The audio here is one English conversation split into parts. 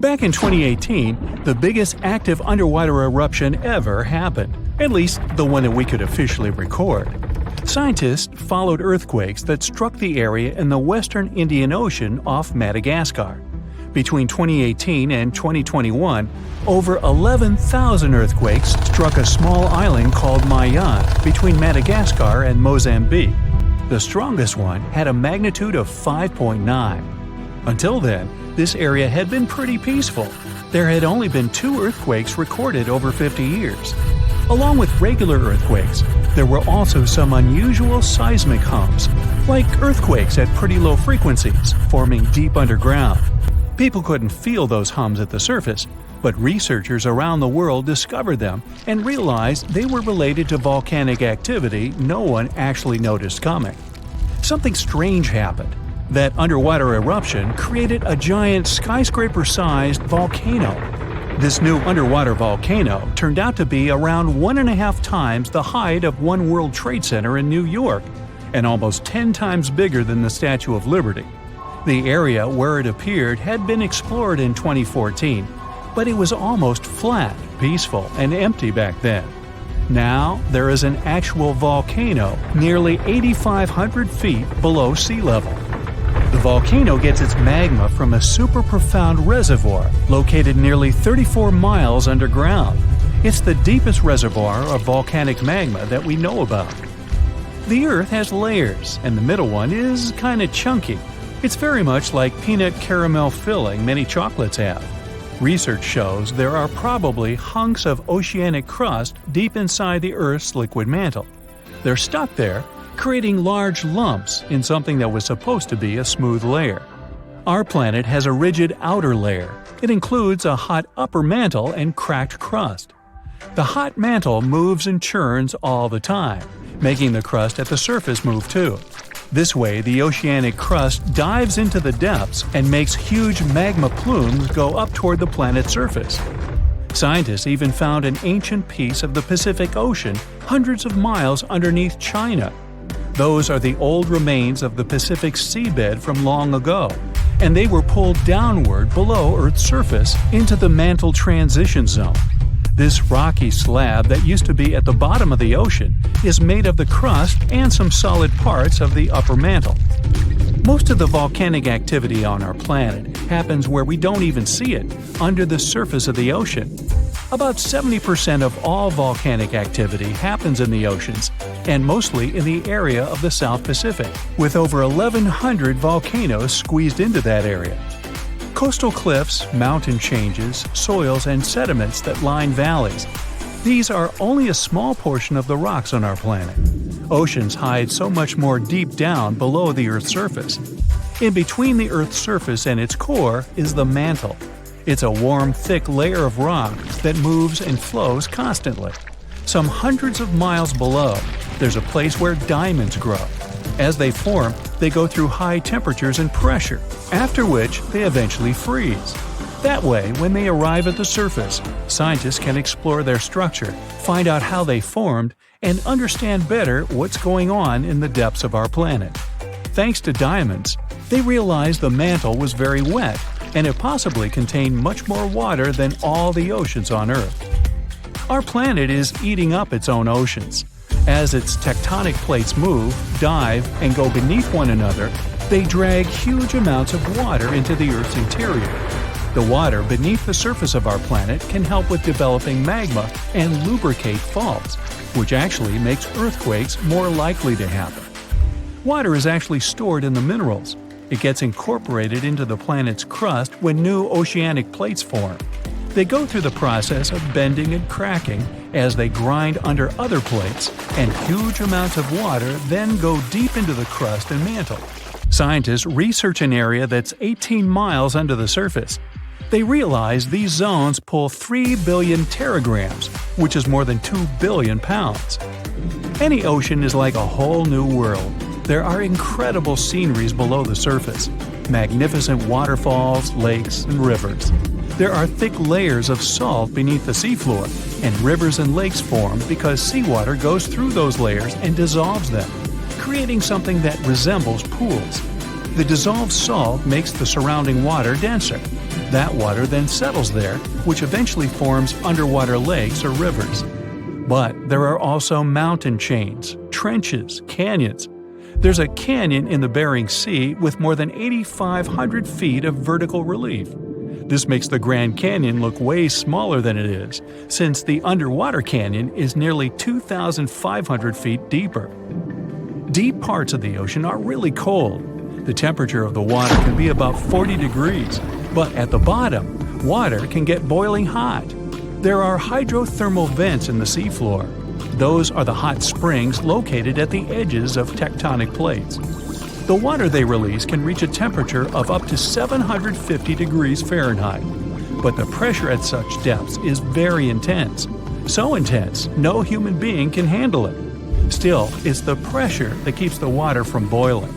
Back in 2018, the biggest active underwater eruption ever happened, at least the one that we could officially record. Scientists followed earthquakes that struck the area in the western Indian Ocean off Madagascar. Between 2018 and 2021, over 11,000 earthquakes struck a small island called Mayan between Madagascar and Mozambique. The strongest one had a magnitude of 5.9. Until then, this area had been pretty peaceful. There had only been 2 earthquakes recorded over 50 years. Along with regular earthquakes, there were also some unusual seismic hums, like earthquakes at pretty low frequencies, forming deep underground. People couldn't feel those hums at the surface, but researchers around the world discovered them and realized they were related to volcanic activity no one actually noticed coming. Something strange happened. That underwater eruption created a giant skyscraper-sized volcano. This new underwater volcano turned out to be around 1.5 times the height of One World Trade Center in New York, and almost 10 times bigger than the Statue of Liberty. The area where it appeared had been explored in 2014, but it was almost flat, peaceful, and empty back then. Now, there is an actual volcano nearly 8,500 feet below sea level. The volcano gets its magma from a super profound reservoir located nearly 34 miles underground. It's the deepest reservoir of volcanic magma that we know about. The Earth has layers, and the middle one is kinda chunky. It's very much like peanut caramel filling many chocolates have. Research shows there are probably hunks of oceanic crust deep inside the Earth's liquid mantle. They're stuck there, creating large lumps in something that was supposed to be a smooth layer. Our planet has a rigid outer layer. It includes a hot upper mantle and cracked crust. The hot mantle moves and churns all the time, making the crust at the surface move too. This way, the oceanic crust dives into the depths and makes huge magma plumes go up toward the planet's surface. Scientists even found an ancient piece of the Pacific Ocean hundreds of miles underneath China. Those are the old remains of the Pacific seabed from long ago, and they were pulled downward below Earth's surface into the mantle transition zone. This rocky slab that used to be at the bottom of the ocean is made of the crust and some solid parts of the upper mantle. Most of the volcanic activity on our planet happens where we don't even see it, under the surface of the ocean. About 70% of all volcanic activity happens in the oceans, and mostly in the area of the South Pacific, with over 1,100 volcanoes squeezed into that area. Coastal cliffs, mountain changes, soils, and sediments that line valleys. These are only a small portion of the rocks on our planet. Oceans hide so much more deep down below the Earth's surface. In between the Earth's surface and its core is the mantle. It's a warm, thick layer of rock that moves and flows constantly. Some hundreds of miles below, there's a place where diamonds grow. As they form, they go through high temperatures and pressure, after which they eventually freeze. That way, when they arrive at the surface, scientists can explore their structure, find out how they formed, and understand better what's going on in the depths of our planet. Thanks to diamonds, they realized the mantle was very wet, and it possibly contained much more water than all the oceans on Earth. Our planet is eating up its own oceans. As its tectonic plates move, dive, and go beneath one another, they drag huge amounts of water into the Earth's interior. The water beneath the surface of our planet can help with developing magma and lubricate faults, which actually makes earthquakes more likely to happen. Water is actually stored in the minerals. It gets incorporated into the planet's crust when new oceanic plates form. They go through the process of bending and cracking as they grind under other plates, and huge amounts of water then go deep into the crust and mantle. Scientists research an area that's 18 miles under the surface. They realize these zones pull 3 billion teragrams, which is more than 2 billion pounds. Any ocean is like a whole new world. There are incredible sceneries below the surface, magnificent waterfalls, lakes, and rivers. There are thick layers of salt beneath the seafloor, and rivers and lakes form because seawater goes through those layers and dissolves them, creating something that resembles pools. The dissolved salt makes the surrounding water denser. That water then settles there, which eventually forms underwater lakes or rivers. But there are also mountain chains, trenches, canyons. There's a canyon in the Bering Sea with more than 8,500 feet of vertical relief. This makes the Grand Canyon look way smaller than it is, since the underwater canyon is nearly 2,500 feet deeper. Deep parts of the ocean are really cold. The temperature of the water can be about 40 degrees, but at the bottom, water can get boiling hot. There are hydrothermal vents in the seafloor. Those are the hot springs located at the edges of tectonic plates. The water they release can reach a temperature of up to 750 degrees Fahrenheit, but the pressure at such depths is very intense. So intense, no human being can handle it. Still, it's the pressure that keeps the water from boiling.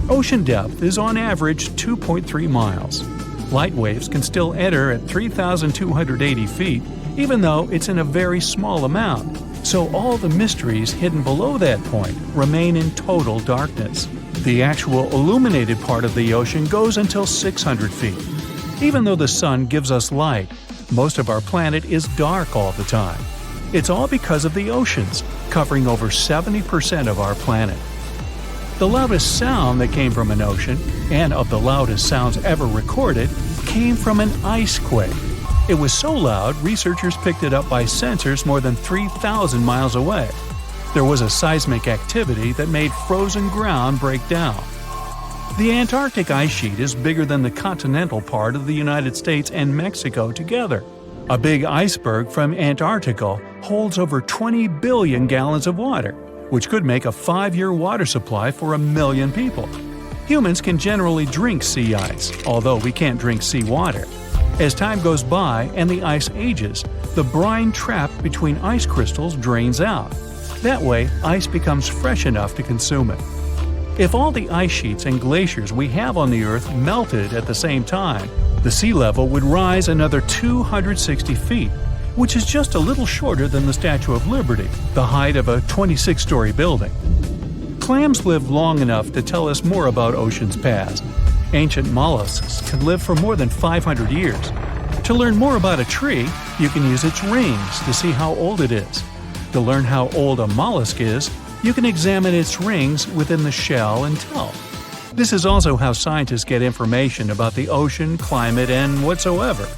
Ocean depth is on average 2.3 miles. Light waves can still enter at 3,280 feet, even though it's in a very small amount, so all the mysteries hidden below that point remain in total darkness. The actual illuminated part of the ocean goes until 600 feet. Even though the sun gives us light, most of our planet is dark all the time. It's all because of the oceans, covering over 70% of our planet. The loudest sound that came from an ocean, and of the loudest sounds ever recorded, came from an ice quake. It was so loud, researchers picked it up by sensors more than 3,000 miles away. There was a seismic activity that made frozen ground break down. The Antarctic ice sheet is bigger than the continental part of the United States and Mexico together. A big iceberg from Antarctica holds over 20 billion gallons of water, which could make a 5-year water supply for 1 million people. Humans can generally drink sea ice, although we can't drink seawater. As time goes by and the ice ages, the brine trapped between ice crystals drains out. That way, ice becomes fresh enough to consume it. If all the ice sheets and glaciers we have on the Earth melted at the same time, the sea level would rise another 260 feet, which is just a little shorter than the Statue of Liberty, the height of a 26-story building. Clams lived long enough to tell us more about oceans past. Ancient mollusks can live for more than 500 years. To learn more about a tree, you can use its rings to see how old it is. To learn how old a mollusk is, you can examine its rings within the shell and tell. This is also how scientists get information about the ocean, climate, and whatsoever.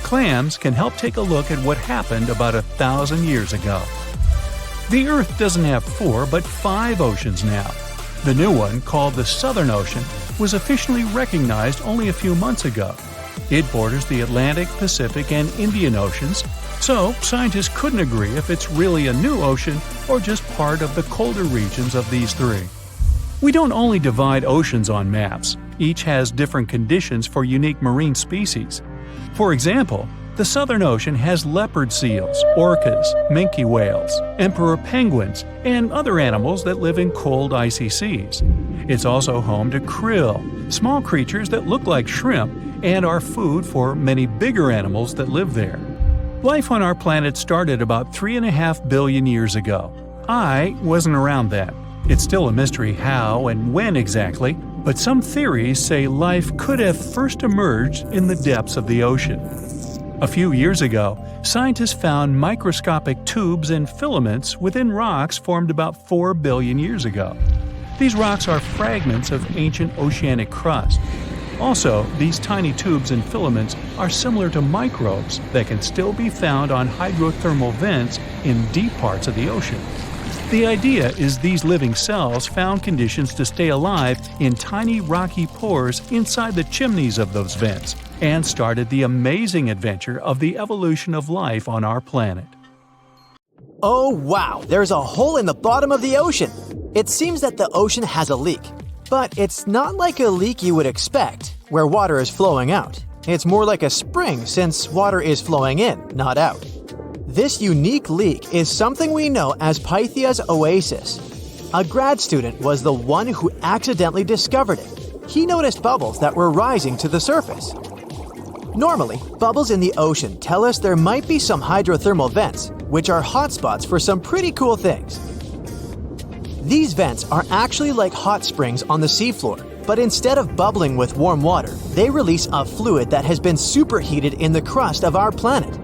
Clams can help take a look at what happened about 1,000 years ago. The Earth doesn't have 4 but 5 oceans now. The new one, called the Southern Ocean, was officially recognized only a few months ago. It borders the Atlantic, Pacific, and Indian Oceans, so scientists couldn't agree if it's really a new ocean or just part of the colder regions of these 3. We don't only divide oceans on maps, each has different conditions for unique marine species. For example, the Southern Ocean has leopard seals, orcas, minke whales, emperor penguins, and other animals that live in cold icy seas. It's also home to krill, small creatures that look like shrimp and are food for many bigger animals that live there. Life on our planet started about 3.5 billion years ago. I wasn't around then. It's still a mystery how and when exactly, but some theories say life could have first emerged in the depths of the ocean. A few years ago, scientists found microscopic tubes and filaments within rocks formed about 4 billion years ago. These rocks are fragments of ancient oceanic crust. Also, these tiny tubes and filaments are similar to microbes that can still be found on hydrothermal vents in deep parts of the ocean. The idea is these living cells found conditions to stay alive in tiny rocky pores inside the chimneys of those vents, and started the amazing adventure of the evolution of life on our planet. Oh wow, there's a hole in the bottom of the ocean! It seems that the ocean has a leak. But it's not like a leak you would expect, where water is flowing out. It's more like a spring since water is flowing in, not out. This unique leak is something we know as Pythia's Oasis. A grad student was the one who accidentally discovered it. He noticed bubbles that were rising to the surface. Normally, bubbles in the ocean tell us there might be some hydrothermal vents, which are hotspots for some pretty cool things. These vents are actually like hot springs on the seafloor, But instead of bubbling with warm water, they release a fluid that has been superheated in the crust of our planet.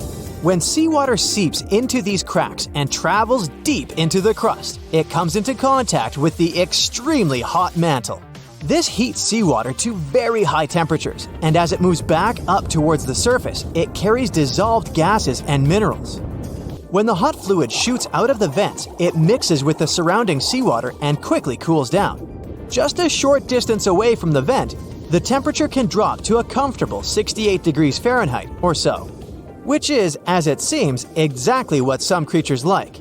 When seawater seeps into these cracks and travels deep into the crust, it comes into contact with the extremely hot mantle. This heats seawater to very high temperatures, and as it moves back up towards the surface, it carries dissolved gases and minerals. When the hot fluid shoots out of the vents, it mixes with the surrounding seawater and quickly cools down. Just a short distance away from the vent, the temperature can drop to a comfortable 68 degrees Fahrenheit or so, which is, as it seems, exactly what some creatures like.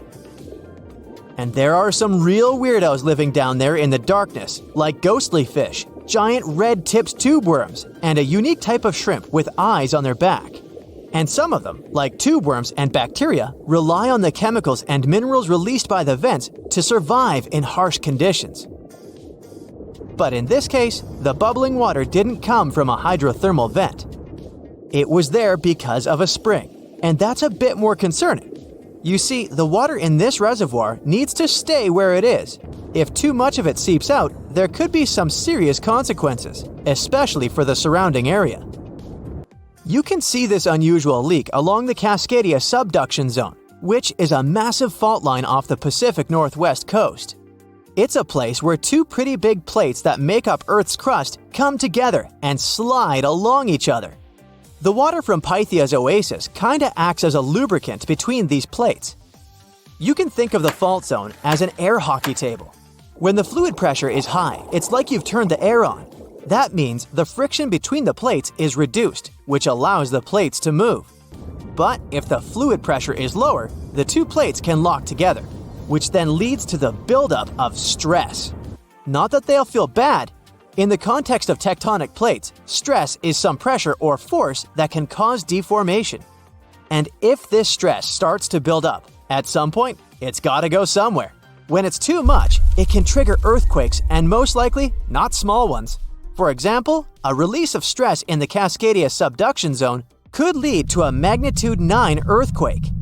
And there are some real weirdos living down there in the darkness, like ghostly fish, giant red-tipped tube worms, and a unique type of shrimp with eyes on their back. And some of them, like tube worms and bacteria, rely on the chemicals and minerals released by the vents to survive in harsh conditions. But in this case, the bubbling water didn't come from a hydrothermal vent. It was there because of a spring, and that's a bit more concerning. You see, the water in this reservoir needs to stay where it is. If too much of it seeps out, there could be some serious consequences, especially for the surrounding area. You can see this unusual leak along the Cascadia subduction zone, which is a massive fault line off the Pacific Northwest coast. It's a place where two pretty big plates that make up Earth's crust come together and slide along each other. The water from Pythia's Oasis kinda acts as a lubricant between these plates. You can think of the fault zone as an air hockey table. When the fluid pressure is high, it's like you've turned the air on. That means the friction between the plates is reduced, which allows the plates to move. But if the fluid pressure is lower, the two plates can lock together, which then leads to the buildup of stress. Not that they'll feel bad. In the context of tectonic plates, stress is some pressure or force that can cause deformation. And if this stress starts to build up, at some point, it's gotta go somewhere. When it's too much, it can trigger earthquakes, and most likely, not small ones. For example, a release of stress in the Cascadia subduction zone could lead to a magnitude 9 earthquake.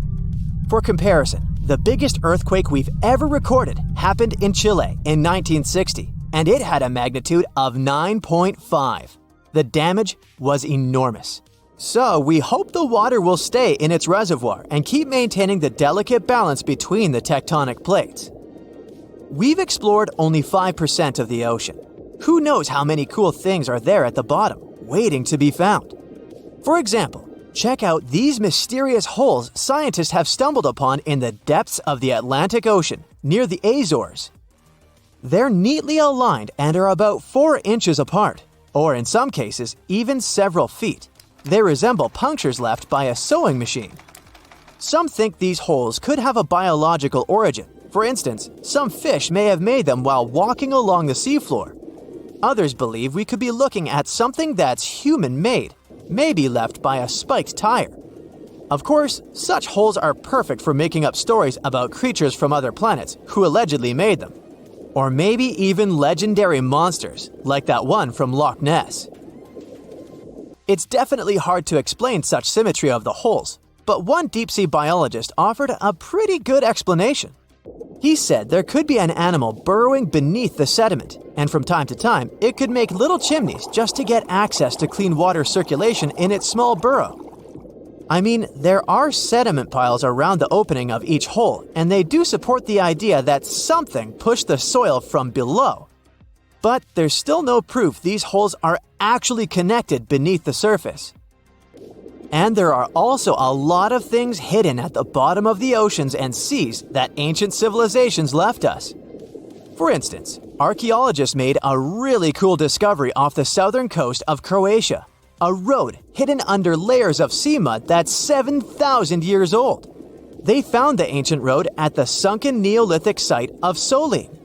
For comparison, the biggest earthquake we've ever recorded happened in Chile in 1960, and it had a magnitude of 9.5. The damage was enormous. So we hope the water will stay in its reservoir and keep maintaining the delicate balance between the tectonic plates. We've explored only 5% of the ocean. Who knows how many cool things are there at the bottom, waiting to be found? For example, check out these mysterious holes scientists have stumbled upon in the depths of the Atlantic Ocean, near the Azores. They're neatly aligned and are about 4 inches apart, or in some cases, even several feet. They resemble punctures left by a sewing machine. Some think these holes could have a biological origin. For instance, some fish may have made them while walking along the seafloor. Others believe we could be looking at something that's human-made, maybe left by a spiked tire. Of course, such holes are perfect for making up stories about creatures from other planets who allegedly made them. Or maybe even legendary monsters, like that one from Loch Ness. It's definitely hard to explain such symmetry of the holes, but one deep-sea biologist offered a pretty good explanation. He said there could be an animal burrowing beneath the sediment, and from time to time, it could make little chimneys just to get access to clean water circulation in its small burrow. I mean, there are sediment piles around the opening of each hole, and they do support the idea that something pushed the soil from below. But there's still no proof these holes are actually connected beneath the surface. And there are also a lot of things hidden at the bottom of the oceans and seas that ancient civilizations left us. For instance, archaeologists made a really cool discovery off the southern coast of Croatia. A road hidden under layers of sea mud that's 7,000 years old. They found the ancient road at the sunken Neolithic site of Solin.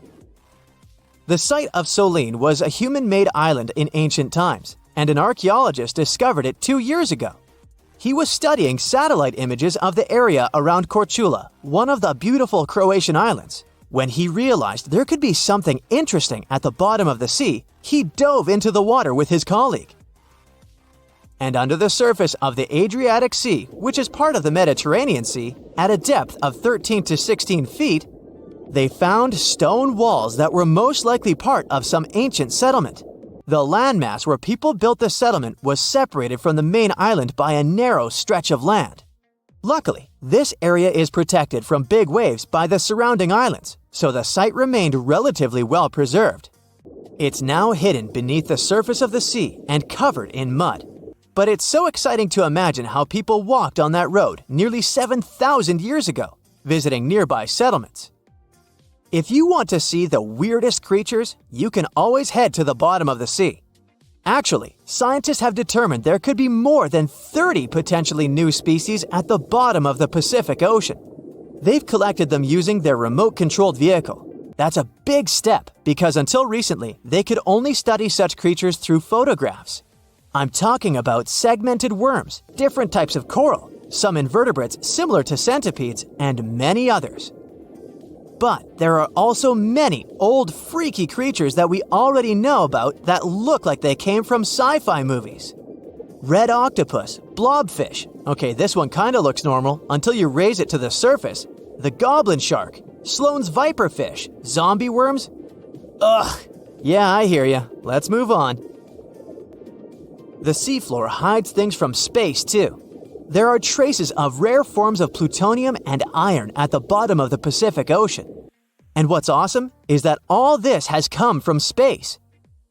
The site of Solin was a human-made island in ancient times, and an archaeologist discovered it 2 years ago. He was studying satellite images of the area around Korčula, one of the beautiful Croatian islands. When he realized there could be something interesting at the bottom of the sea, he dove into the water with his colleague. And under the surface of the Adriatic Sea, which is part of the Mediterranean Sea, at a depth of 13 to 16 feet, they found stone walls that were most likely part of some ancient settlement. The landmass where people built the settlement was separated from the main island by a narrow stretch of land. Luckily, this area is protected from big waves by the surrounding islands, so the site remained relatively well preserved. It's now hidden beneath the surface of the sea and covered in mud. But it's so exciting to imagine how people walked on that road nearly 7,000 years ago, visiting nearby settlements. If you want to see the weirdest creatures, you can always head to the bottom of the sea. Actually, scientists have determined there could be more than 30 potentially new species at the bottom of the Pacific Ocean. They've collected them using their remote-controlled vehicle. That's a big step because until recently, they could only study such creatures through photographs. I'm talking about segmented worms, different types of coral, some invertebrates similar to centipedes, and many others. But there are also many old freaky creatures that we already know about that look like they came from sci-fi movies. Red octopus, blobfish. Okay, this one kinda looks normal until you raise it to the surface. The goblin shark, Sloane's viperfish, zombie worms. Ugh. Yeah, I hear ya. Let's move on. The seafloor hides things from space too. There are traces of rare forms of plutonium and iron at the bottom of the Pacific Ocean. And what's awesome is that all this has come from space.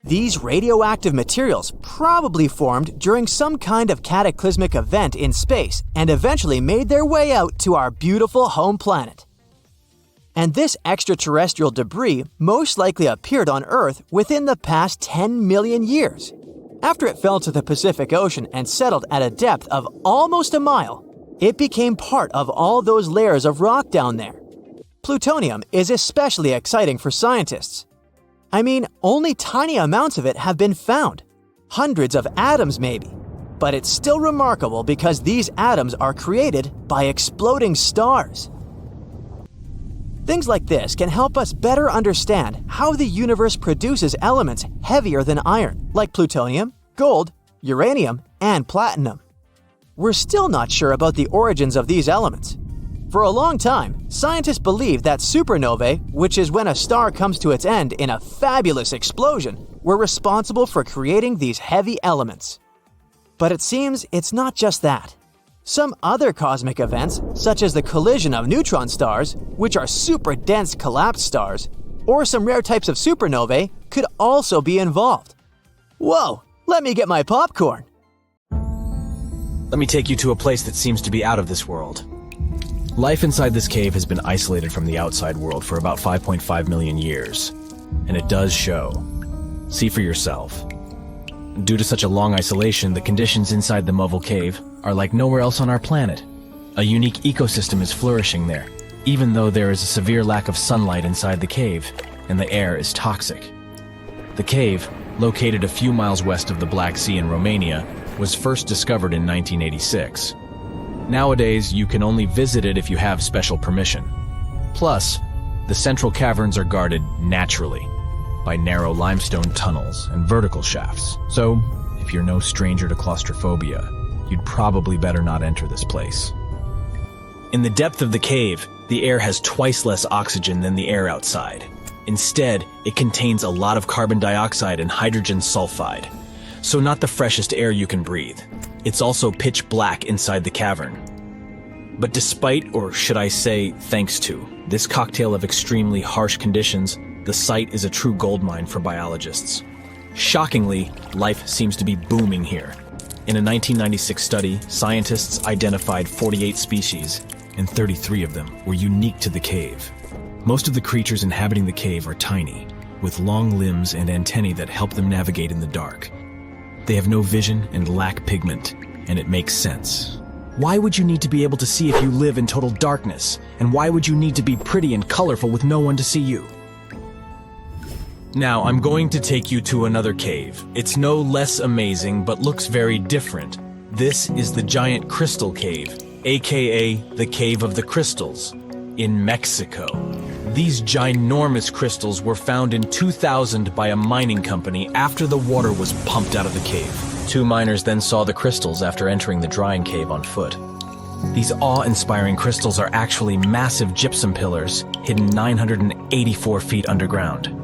These radioactive materials probably formed during some kind of cataclysmic event in space and eventually made their way out to our beautiful home planet. And this extraterrestrial debris most likely appeared on Earth within the past 10 million years. After it fell to the Pacific Ocean and settled at a depth of almost a mile, it became part of all those layers of rock down there. Plutonium is especially exciting for scientists. I mean, only tiny amounts of it have been found. Hundreds of atoms maybe. But it's still remarkable because these atoms are created by exploding stars. Things like this can help us better understand how the universe produces elements heavier than iron, like plutonium, gold, uranium, and platinum. We're still not sure about the origins of these elements. For a long time, scientists believed that supernovae, which is when a star comes to its end in a fabulous explosion, were responsible for creating these heavy elements. But it seems it's not just that. Some other cosmic events, such as the collision of neutron stars, which are super dense collapsed stars, or some rare types of supernovae, could also be involved. Whoa, let me get my popcorn. Let me take you to a place that seems to be out of this world. Life inside this cave has been isolated from the outside world for about 5.5 million years, and it does show. See for yourself. Due to such a long isolation, the conditions inside the Mobile Cave are like nowhere else on our planet. A unique ecosystem is flourishing there, even though there is a severe lack of sunlight inside the cave, and the air is toxic. The cave, located a few miles west of the Black Sea in Romania, was first discovered in 1986. Nowadays, you can only visit it if you have special permission. Plus, the central caverns are guarded naturally by narrow limestone tunnels and vertical shafts. So, if you're no stranger to claustrophobia, you'd probably better not enter this place. In the depth of the cave, the air has twice less oxygen than the air outside. Instead, it contains a lot of carbon dioxide and hydrogen sulfide, so not the freshest air you can breathe. It's also pitch black inside the cavern. But despite, or should I say thanks to, this cocktail of extremely harsh conditions, the site is a true goldmine for biologists. Shockingly, life seems to be booming here. In a 1996 study, scientists identified 48 species, and 33 of them were unique to the cave. Most of the creatures inhabiting the cave are tiny, with long limbs and antennae that help them navigate in the dark. They have no vision and lack pigment, and it makes sense. Why would you need to be able to see if you live in total darkness? And why would you need to be pretty and colorful with no one to see you? Now, I'm going to take you to another cave. It's no less amazing, but looks very different. This is the Giant Crystal Cave, aka the Cave of the Crystals, in Mexico. These ginormous crystals were found in 2000 by a mining company after the water was pumped out of the cave. Two miners then saw the crystals after entering the drying cave on foot. These awe-inspiring crystals are actually massive gypsum pillars hidden 984 feet underground.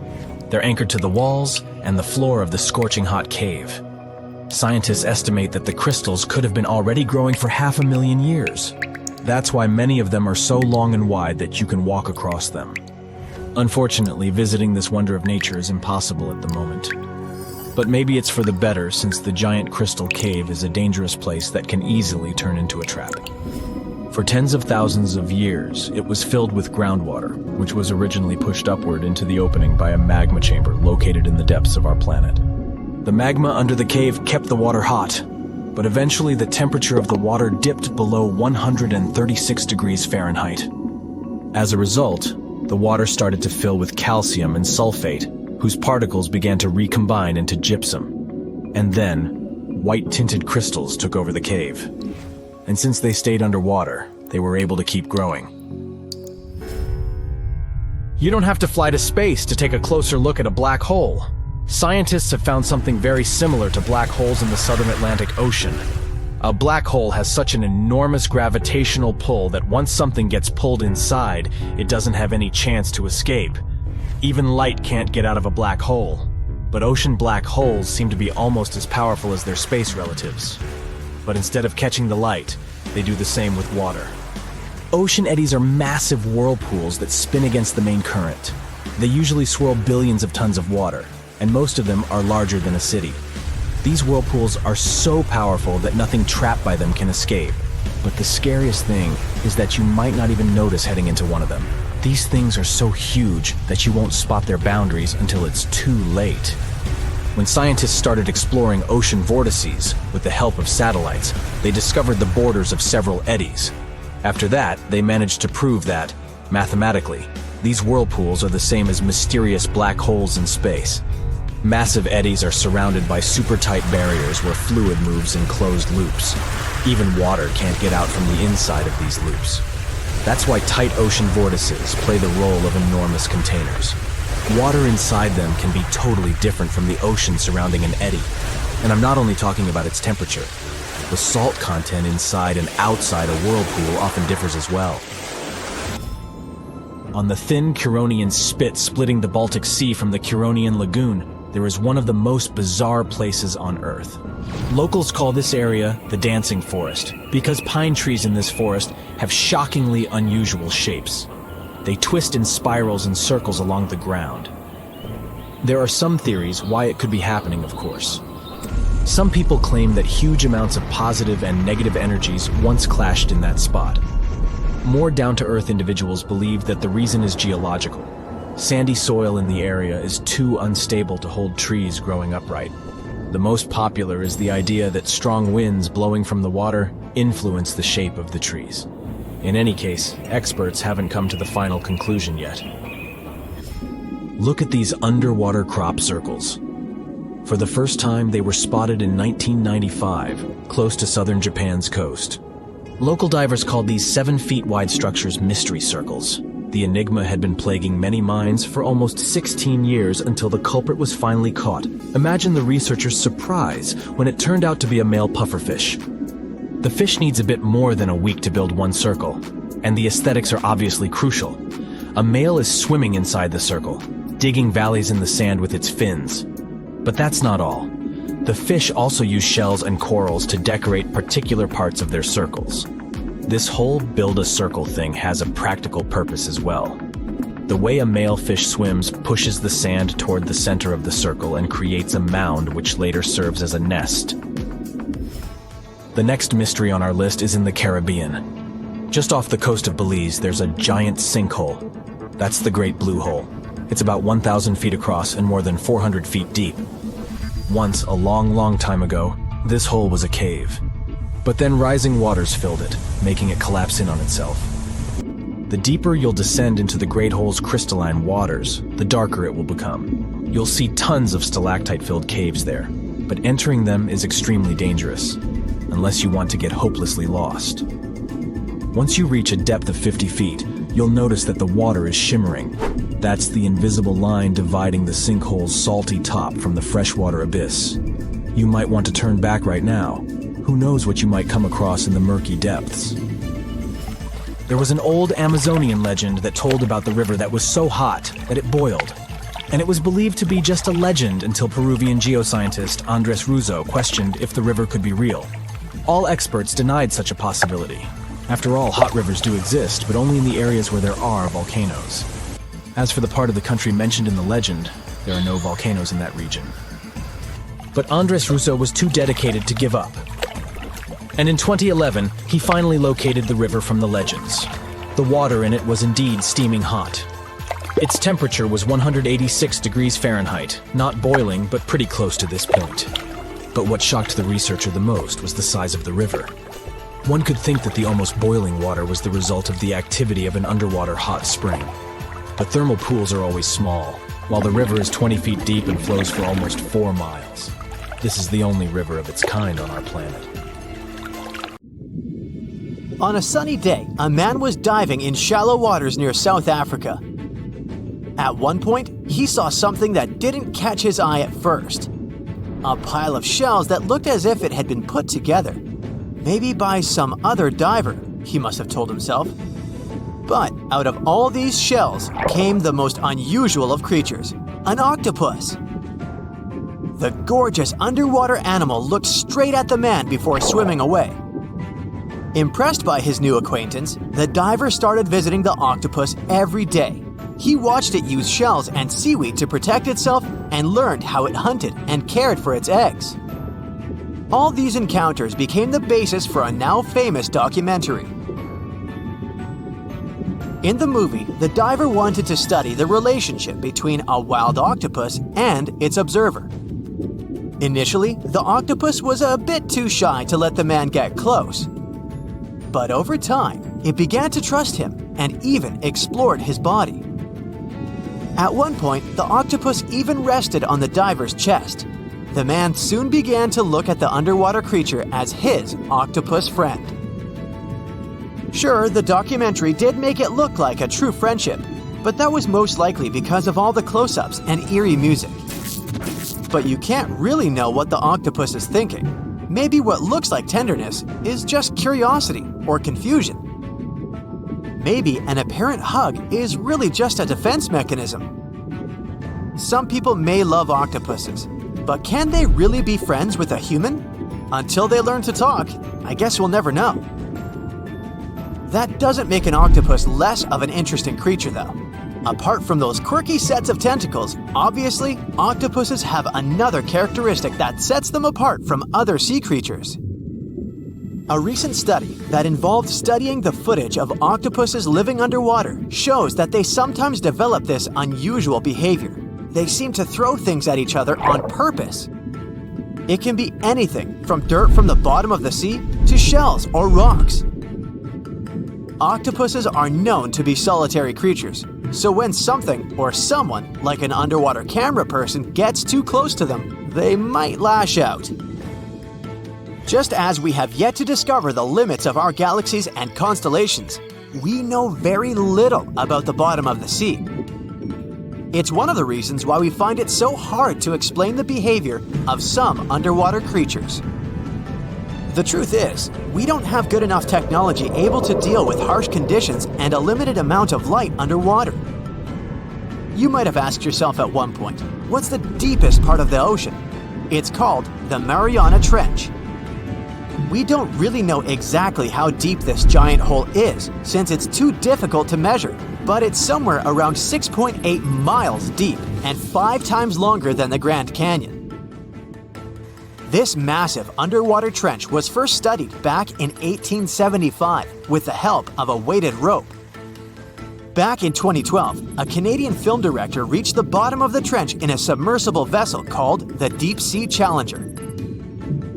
They're anchored to the walls, and the floor of the scorching hot cave. Scientists estimate that the crystals could have been already growing for 500,000 years. That's why many of them are so long and wide that you can walk across them. Unfortunately, visiting this wonder of nature is impossible at the moment. But maybe it's for the better, since the giant crystal cave is a dangerous place that can easily turn into a trap. For tens of thousands of years, it was filled with groundwater, which was originally pushed upward into the opening by a magma chamber located in the depths of our planet. The magma under the cave kept the water hot, but eventually the temperature of the water dipped below 136 degrees Fahrenheit. As a result, the water started to fill with calcium and sulfate, whose particles began to recombine into gypsum. And then, white-tinted crystals took over the cave. And since they stayed underwater, they were able to keep growing. You don't have to fly to space to take a closer look at a black hole. Scientists have found something very similar to black holes in the southern Atlantic Ocean. A black hole has such an enormous gravitational pull that once something gets pulled inside, it doesn't have any chance to escape. Even light can't get out of a black hole. But ocean black holes seem to be almost as powerful as their space relatives. But instead of catching the light, they do the same with water. Ocean eddies are massive whirlpools that spin against the main current. They usually swirl billions of tons of water, and most of them are larger than a city. These whirlpools are so powerful that nothing trapped by them can escape. But the scariest thing is that you might not even notice heading into one of them. These things are so huge that you won't spot their boundaries until it's too late. When scientists started exploring ocean vortices with the help of satellites, they discovered the borders of several eddies. After that, they managed to prove that, mathematically, these whirlpools are the same as mysterious black holes in space. Massive eddies are surrounded by super-tight barriers where fluid moves in closed loops. Even water can't get out from the inside of these loops. That's why tight ocean vortices play the role of enormous containers. Water inside them can be totally different from the ocean surrounding an eddy. And I'm not only talking about its temperature. The salt content inside and outside a whirlpool often differs as well. On the thin Curonian spit splitting the Baltic Sea from the Curonian Lagoon, there is one of the most bizarre places on Earth. Locals call this area the Dancing Forest because pine trees in this forest have shockingly unusual shapes. They twist in spirals and circles along the ground. There are some theories why it could be happening, of course. Some people claim that huge amounts of positive and negative energies once clashed in that spot. More down-to-earth individuals believe that the reason is geological. Sandy soil in the area is too unstable to hold trees growing upright. The most popular is the idea that strong winds blowing from the water influence the shape of the trees. In any case, experts haven't come to the final conclusion yet. Look at these underwater crop circles. For the first time, they were spotted in 1995, close to southern Japan's coast. Local divers called these 7-feet-wide structures mystery circles. The enigma had been plaguing many minds for almost 16 years until the culprit was finally caught. Imagine the researchers' surprise when it turned out to be a male pufferfish. The fish needs a bit more than a week to build one circle, and the aesthetics are obviously crucial. A male is swimming inside the circle, digging valleys in the sand with its fins. But that's not all. The fish also use shells and corals to decorate particular parts of their circles. This whole build-a-circle thing has a practical purpose as well. The way a male fish swims pushes the sand toward the center of the circle and creates a mound which later serves as a nest. The next mystery on our list is in the Caribbean. Just off the coast of Belize, there's a giant sinkhole. That's the Great Blue Hole. It's about 1,000 feet across and more than 400 feet deep. Once, a long, long time ago, this hole was a cave. But then rising waters filled it, making it collapse in on itself. The deeper you'll descend into the Great Hole's crystalline waters, the darker it will become. You'll see tons of stalactite-filled caves there, but entering them is extremely dangerous, unless you want to get hopelessly lost. Once you reach a depth of 50 feet, you'll notice that the water is shimmering. That's the invisible line dividing the sinkhole's salty top from the freshwater abyss. You might want to turn back right now. Who knows what you might come across in the murky depths. There was an old Amazonian legend that told about the river that was so hot that it boiled. and it was believed to be just a legend until Peruvian geoscientist Andres Russo questioned if the river could be real. All experts denied such a possibility. After all, hot rivers do exist, but only in the areas where there are volcanoes. As for the part of the country mentioned in the legend, there are no volcanoes in that region. But Andres Russo was too dedicated to give up. And in 2011, he finally located the river from the legends. The water in it was indeed steaming hot. Its temperature was 186 degrees Fahrenheit, not boiling, but pretty close to this point. But what shocked the researcher the most was the size of the river. One could think that the almost boiling water was the result of the activity of an underwater hot spring. But thermal pools are always small, while the river is 20 feet deep and flows for almost 4 miles. This is the only river of its kind on our planet. On a sunny day, a man was diving in shallow waters near South Africa. At one point, he saw something that didn't catch his eye at first. A pile of shells that looked as if it had been put together. Maybe by some other diver, he must have told himself. But out of all these shells came the most unusual of creatures, an octopus. The gorgeous underwater animal looked straight at the man before swimming away. Impressed by his new acquaintance, the diver started visiting the octopus every day. He watched it use shells and seaweed to protect itself and learned how it hunted and cared for its eggs. All these encounters became the basis for a now famous documentary. In the movie, the diver wanted to study the relationship between a wild octopus and its observer. Initially, the octopus was a bit too shy to let the man get close. But over time, it began to trust him and even explored his body. At one point, the octopus even rested on the diver's chest. The man soon began to look at the underwater creature as his octopus friend. Sure, the documentary did make it look like a true friendship, but that was most likely because of all the close-ups and eerie music. But you can't really know what the octopus is thinking. Maybe what looks like tenderness is just curiosity or confusion. Maybe an apparent hug is really just a defense mechanism. Some people may love octopuses, but can they really be friends with a human? Until they learn to talk, I guess we'll never know. That doesn't make an octopus less of an interesting creature, though. Apart from those quirky sets of tentacles, obviously, octopuses have another characteristic that sets them apart from other sea creatures. A recent study that involved studying the footage of octopuses living underwater shows that they sometimes develop this unusual behavior. They seem to throw things at each other on purpose. It can be anything from dirt from the bottom of the sea to shells or rocks. Octopuses are known to be solitary creatures, so when something or someone, like an underwater camera person, gets too close to them, they might lash out. Just as we have yet to discover the limits of our galaxies and constellations, we know very little about the bottom of the sea. It's one of the reasons why we find it so hard to explain the behavior of some underwater creatures. The truth is, we don't have good enough technology able to deal with harsh conditions and a limited amount of light underwater. You might have asked yourself at one point, what's the deepest part of the ocean? It's called the Mariana Trench. We don't really know exactly how deep this giant hole is, since it's too difficult to measure, but it's somewhere around 6.8 miles deep and 5 times longer than the Grand Canyon. This massive underwater trench was first studied back in 1875 with the help of a weighted rope. Back in 2012, a Canadian film director reached the bottom of the trench in a submersible vessel called the Deep Sea Challenger.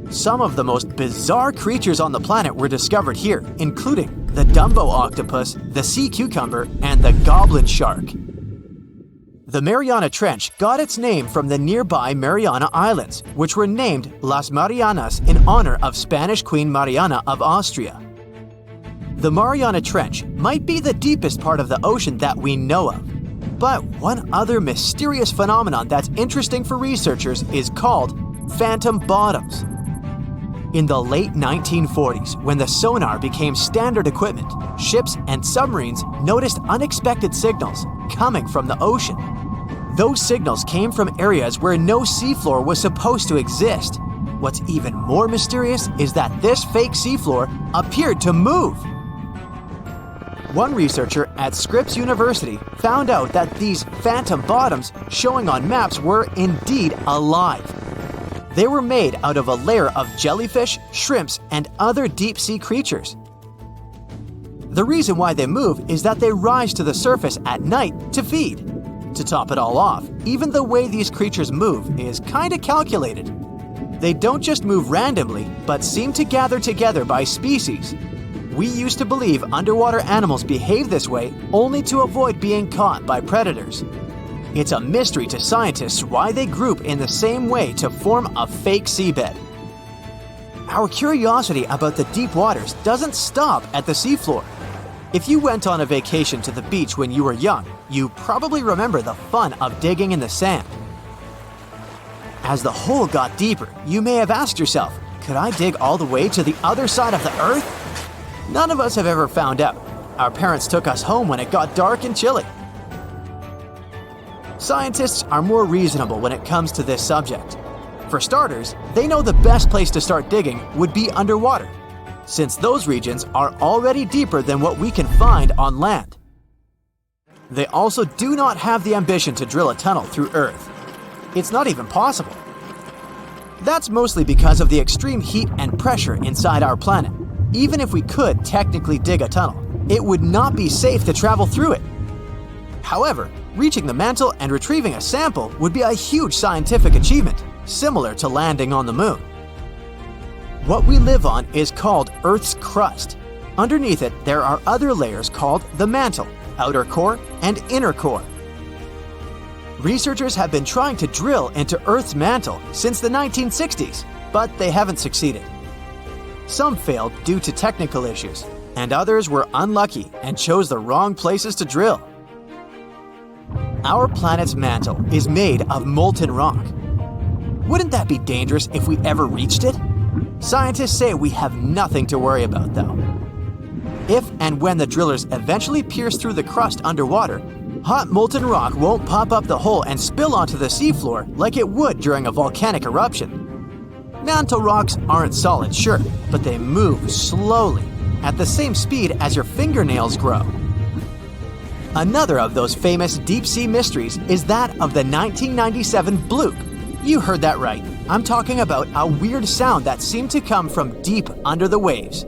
Some of the most bizarre creatures on the planet were discovered here, including the Dumbo octopus, the sea cucumber, and the goblin shark. The Mariana Trench got its name from the nearby Mariana Islands, which were named Las Marianas in honor of Spanish Queen Mariana of Austria. The Mariana Trench might be the deepest part of the ocean that we know of. But one other mysterious phenomenon that's interesting for researchers is called phantom bottoms. In the late 1940s, when the sonar became standard equipment, ships and submarines noticed unexpected signals coming from the ocean. Those signals came from areas where no seafloor was supposed to exist. What's even more mysterious is that this fake seafloor appeared to move. One researcher at Scripps University found out that these phantom bottoms showing on maps were indeed alive. They were made out of a layer of jellyfish, shrimps, and other deep-sea creatures. The reason why they move is that they rise to the surface at night to feed. To top it all off, even the way these creatures move is kinda calculated. They don't just move randomly, but seem to gather together by species. We used to believe underwater animals behave this way only to avoid being caught by predators. It's a mystery to scientists why they group in the same way to form a fake seabed. Our curiosity about the deep waters doesn't stop at the seafloor. If you went on a vacation to the beach when you were young, you probably remember the fun of digging in the sand. As the hole got deeper, you may have asked yourself, could I dig all the way to the other side of the Earth? None of us have ever found out. Our parents took us home when it got dark and chilly. Scientists are more reasonable when it comes to this subject. For starters, they know the best place to start digging would be underwater, since those regions are already deeper than what we can find on land. They also do not have the ambition to drill a tunnel through Earth. It's not even possible. That's mostly because of the extreme heat and pressure inside our planet. Even if we could technically dig a tunnel, it would not be safe to travel through it. However, reaching the mantle and retrieving a sample would be a huge scientific achievement, similar to landing on the moon. What we live on is called Earth's crust. Underneath it, there are other layers called the mantle, outer core, and inner core. Researchers have been trying to drill into Earth's mantle since the 1960s, but they haven't succeeded. Some failed due to technical issues, and others were unlucky and chose the wrong places to drill. Our planet's mantle is made of molten rock. Wouldn't that be dangerous if we ever reached it? Scientists say we have nothing to worry about, though. If and when the drillers eventually pierce through the crust underwater, hot molten rock won't pop up the hole and spill onto the seafloor like it would during a volcanic eruption. Mantle rocks aren't solid, sure, but they move slowly, at the same speed as your fingernails grow. Another of those famous deep-sea mysteries is that of the 1997 bloop. You heard that right. I'm talking about a weird sound that seemed to come from deep under the waves.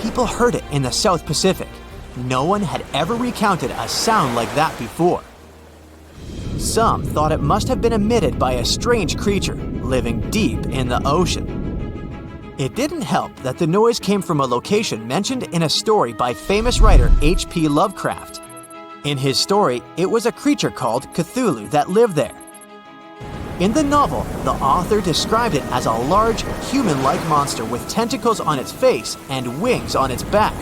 People heard it in the South Pacific. No one had ever recounted a sound like that before. Some thought it must have been emitted by a strange creature living deep in the ocean. It didn't help that the noise came from a location mentioned in a story by famous writer H.P. Lovecraft. In his story, it was a creature called Cthulhu that lived there. In the novel, the author described it as a large, human-like monster with tentacles on its face and wings on its back.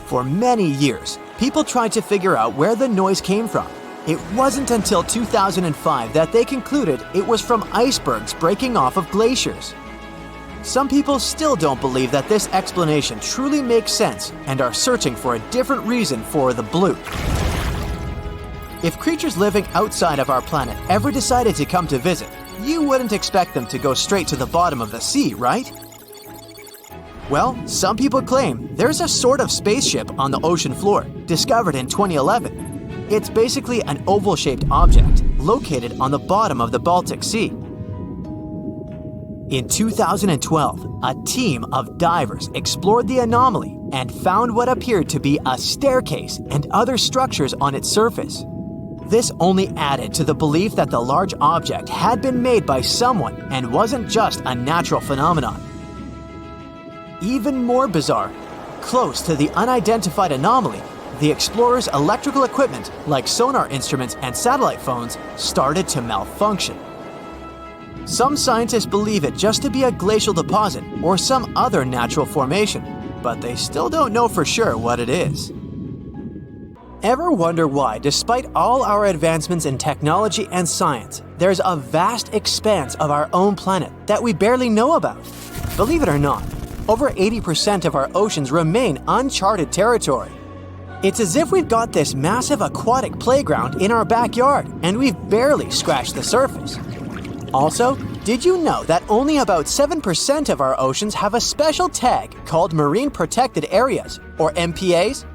For many years, people tried to figure out where the noise came from. It wasn't until 2005 that they concluded it was from icebergs breaking off of glaciers. Some people still don't believe that this explanation truly makes sense and are searching for a different reason for the bloop. If creatures living outside of our planet ever decided to come to visit, you wouldn't expect them to go straight to the bottom of the sea, right? Well, some people claim there's a sort of spaceship on the ocean floor, discovered in 2011. It's basically an oval-shaped object located on the bottom of the Baltic Sea. In 2012, a team of divers explored the anomaly and found what appeared to be a staircase and other structures on its surface. This only added to the belief that the large object had been made by someone and wasn't just a natural phenomenon. Even more bizarre, close to the unidentified anomaly, the explorers' electrical equipment, like sonar instruments and satellite phones, started to malfunction. Some scientists believe it just to be a glacial deposit or some other natural formation, but they still don't know for sure what it is. Ever wonder why, despite all our advancements in technology and science, there's a vast expanse of our own planet that we barely know about? Believe it or not, Over 80% of our oceans remain uncharted territory. It's as if we've got this massive aquatic playground in our backyard, and we've barely scratched the surface. Also, did you know that only about 7% of our oceans have a special tag called Marine Protected Areas, or MPAs?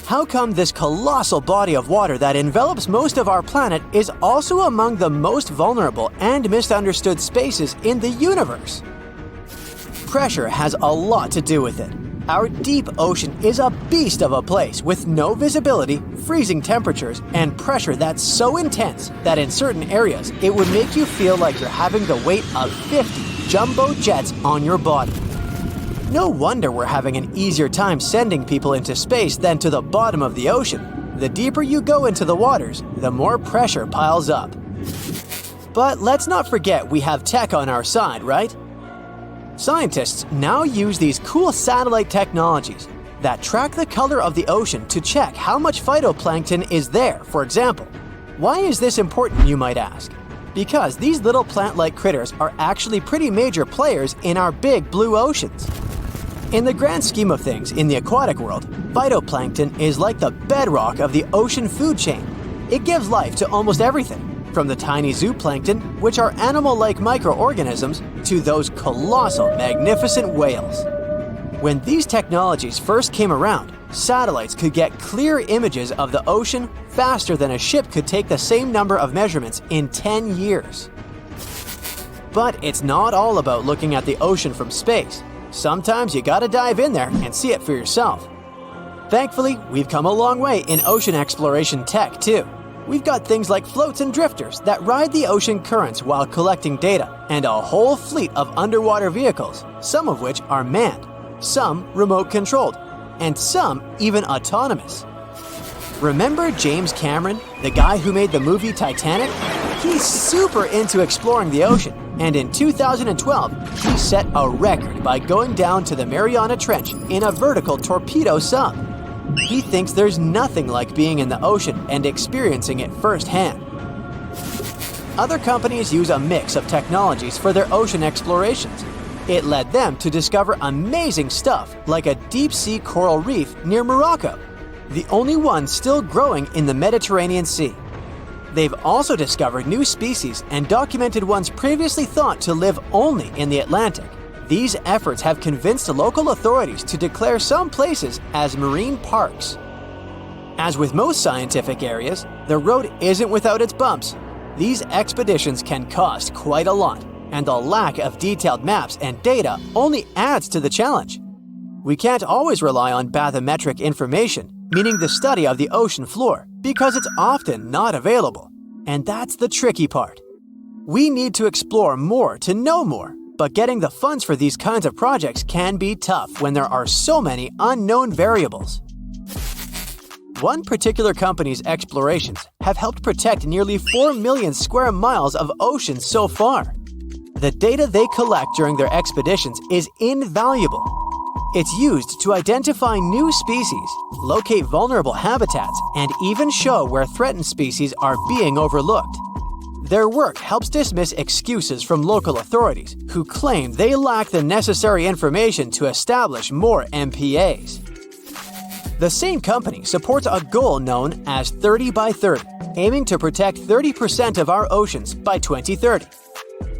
How come this colossal body of water that envelops most of our planet is also among the most vulnerable and misunderstood spaces in the universe? Pressure has a lot to do with it. Our deep ocean is a beast of a place with no visibility, freezing temperatures, and pressure that's so intense that in certain areas it would make you feel like you're having the weight of 50 jumbo jets on your body. No wonder we're having an easier time sending people into space than to the bottom of the ocean. The deeper you go into the waters, the more pressure piles up. But let's not forget we have tech on our side, right? Scientists now use these cool satellite technologies that track the color of the ocean to check how much phytoplankton is there, for example. Why is this important, you might ask? Because these little plant-like critters are actually pretty major players in our big blue oceans. In the grand scheme of things in the aquatic world, phytoplankton is like the bedrock of the ocean food chain. It gives life to almost everything, from the tiny zooplankton, which are animal-like microorganisms, to those colossal, magnificent whales. When these technologies first came around, satellites could get clear images of the ocean faster than a ship could take the same number of measurements in 10 years. But it's not all about looking at the ocean from space. Sometimes you gotta dive in there and see it for yourself. Thankfully, we've come a long way in ocean exploration tech, too. We've got things like floats and drifters that ride the ocean currents while collecting data, and a whole fleet of underwater vehicles, some of which are manned, some remote-controlled, and some even autonomous. Remember James Cameron, the guy who made the movie Titanic? He's super into exploring the ocean, and in 2012, he set a record by going down to the Mariana Trench in a vertical torpedo sub. He thinks there's nothing like being in the ocean and experiencing it firsthand. Other companies use a mix of technologies for their ocean explorations. It led them to discover amazing stuff like a deep-sea coral reef near Morocco, the only one still growing in the Mediterranean Sea. They've also discovered new species and documented ones previously thought to live only in the Atlantic. These efforts have convinced local authorities to declare some places as marine parks. As with most scientific areas, the road isn't without its bumps. These expeditions can cost quite a lot, and the lack of detailed maps and data only adds to the challenge. We can't always rely on bathymetric information, meaning the study of the ocean floor, because it's often not available. And that's the tricky part. We need to explore more to know more. But getting the funds for these kinds of projects can be tough when there are so many unknown variables. One particular company's explorations have helped protect nearly 4 million square miles of ocean so far. The data they collect during their expeditions is invaluable. It's used to identify new species, locate vulnerable habitats, and even show where threatened species are being overlooked. Their work helps dismiss excuses from local authorities who claim they lack the necessary information to establish more MPAs. The same company supports a goal known as 30 by 30, aiming to protect 30% of our oceans by 2030.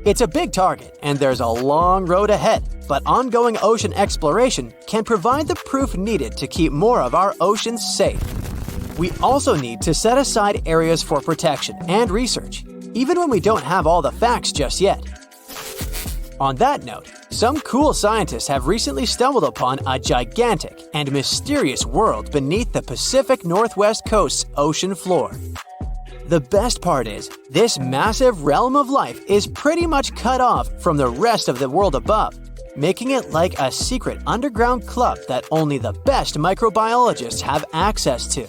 It's a big target, and there's a long road ahead, but ongoing ocean exploration can provide the proof needed to keep more of our oceans safe. We also need to set aside areas for protection and research, even when we don't have all the facts just yet. On that note, some cool scientists have recently stumbled upon a gigantic and mysterious world beneath the Pacific Northwest coast's ocean floor. The best part is, this massive realm of life is pretty much cut off from the rest of the world above, making it like a secret underground club that only the best microbiologists have access to.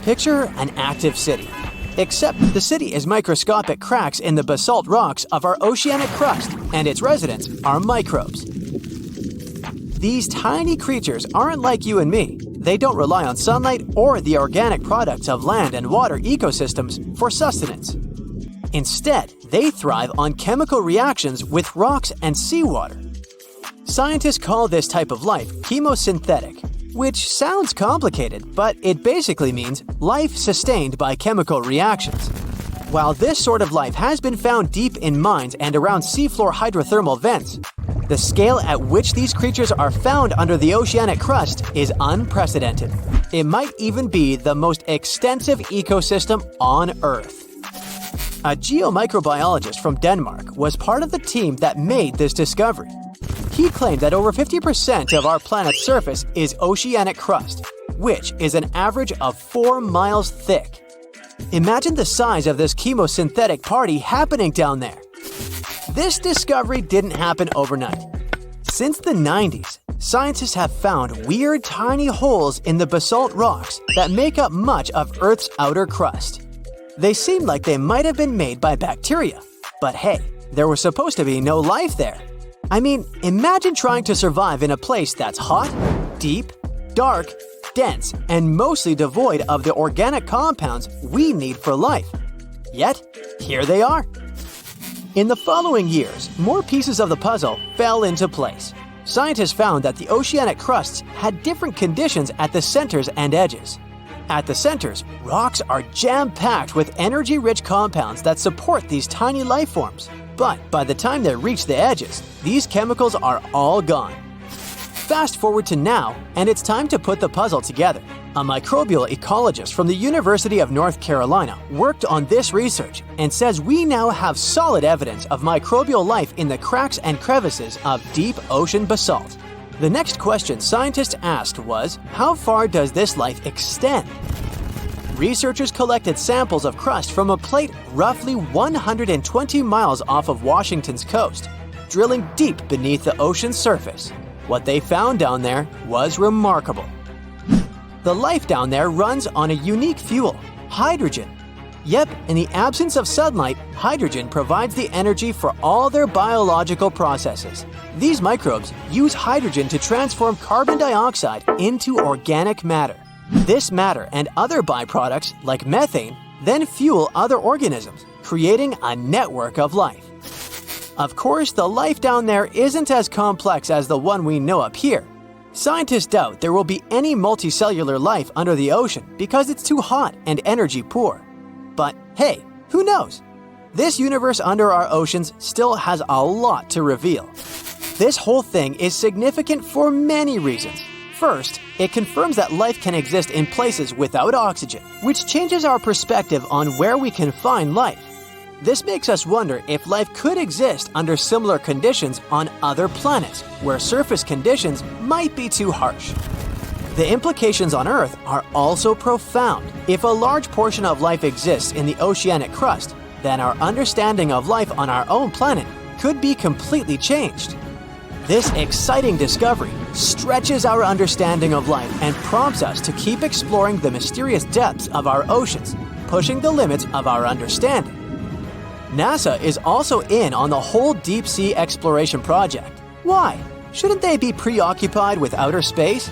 Picture an active city. Except the city is microscopic cracks in the basalt rocks of our oceanic crust, and its residents are microbes. These tiny creatures aren't like you and me. They don't rely on sunlight or the organic products of land and water ecosystems for sustenance. Instead, they thrive on chemical reactions with rocks and seawater. Scientists call this type of life chemosynthetic, which sounds complicated, but it basically means life sustained by chemical reactions. While this sort of life has been found deep in mines and around seafloor hydrothermal vents, the scale at which these creatures are found under the oceanic crust is unprecedented. It might even be the most extensive ecosystem on Earth. A geomicrobiologist from Denmark was part of the team that made this discovery. He claimed that over 50% of our planet's surface is oceanic crust, which is an average of 4 miles thick. Imagine the size of this chemosynthetic party happening down there. This discovery didn't happen overnight. Since the 90s, scientists have found weird tiny holes in the basalt rocks that make up much of Earth's outer crust. They seem like they might have been made by bacteria. But hey, there was supposed to be no life there. I mean, imagine trying to survive in a place that's hot, deep, dark, dense, and mostly devoid of the organic compounds we need for life. Yet, here they are. In the following years, more pieces of the puzzle fell into place. Scientists found that the oceanic crusts had different conditions at the centers and edges. At the centers, rocks are jam-packed with energy-rich compounds that support these tiny life forms. But by the time they reach the edges, these chemicals are all gone. Fast forward to now, and it's time to put the puzzle together. A microbial ecologist from the University of North Carolina worked on this research and says we now have solid evidence of microbial life in the cracks and crevices of deep ocean basalt. The next question scientists asked was, how far does this life extend? Researchers collected samples of crust from a plate roughly 120 miles off of Washington's coast, drilling deep beneath the ocean's surface. What they found down there was remarkable. The life down there runs on a unique fuel, hydrogen. Yep, in the absence of sunlight, hydrogen provides the energy for all their biological processes. These microbes use hydrogen to transform carbon dioxide into organic matter. This matter and other byproducts, like methane, then fuel other organisms, creating a network of life. Of course, the life down there isn't as complex as the one we know up here. Scientists doubt there will be any multicellular life under the ocean because it's too hot and energy poor. But hey, who knows? This universe under our oceans still has a lot to reveal. This whole thing is significant for many reasons. First, it confirms that life can exist in places without oxygen, which changes our perspective on where we can find life. This makes us wonder if life could exist under similar conditions on other planets, where surface conditions might be too harsh. The implications on Earth are also profound. If a large portion of life exists in the oceanic crust, then our understanding of life on our own planet could be completely changed. This exciting discovery stretches our understanding of life and prompts us to keep exploring the mysterious depths of our oceans, pushing the limits of our understanding. NASA is also in on the whole deep sea exploration project. Why? Shouldn't they be preoccupied with outer space?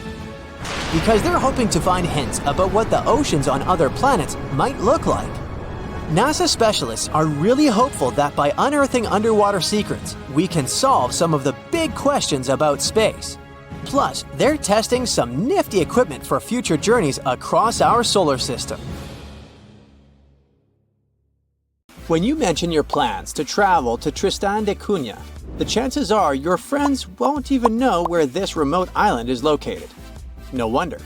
Because they're hoping to find hints about what the oceans on other planets might look like. NASA specialists are really hopeful that by unearthing underwater secrets, we can solve some of the big questions about space. Plus, they're testing some nifty equipment for future journeys across our solar system. When you mention your plans to travel to Tristan da Cunha, the chances are your friends won't even know where this remote island is located. No wonder.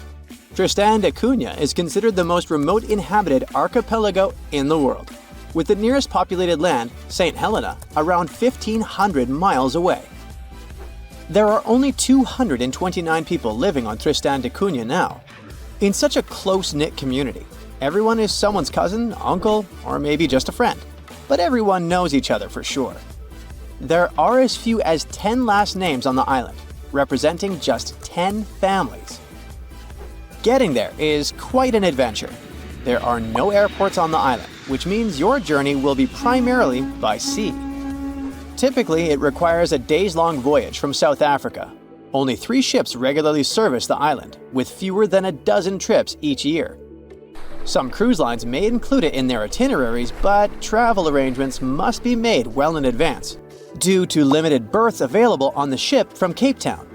Tristan da Cunha is considered the most remote inhabited archipelago in the world, with the nearest populated land, St. Helena, around 1,500 miles away. There are only 229 people living on Tristan da Cunha now. In such a close-knit community, everyone is someone's cousin, uncle, or maybe just a friend, but everyone knows each other for sure. There are as few as 10 last names on the island, representing just 10 families. Getting there is quite an adventure. There are no airports on the island, which means your journey will be primarily by sea. Typically, it requires a days-long voyage from South Africa. Only 3 ships regularly service the island, with fewer than a dozen trips each year. Some cruise lines may include it in their itineraries, but travel arrangements must be made well in advance. due to limited berths available on the ship from Cape Town,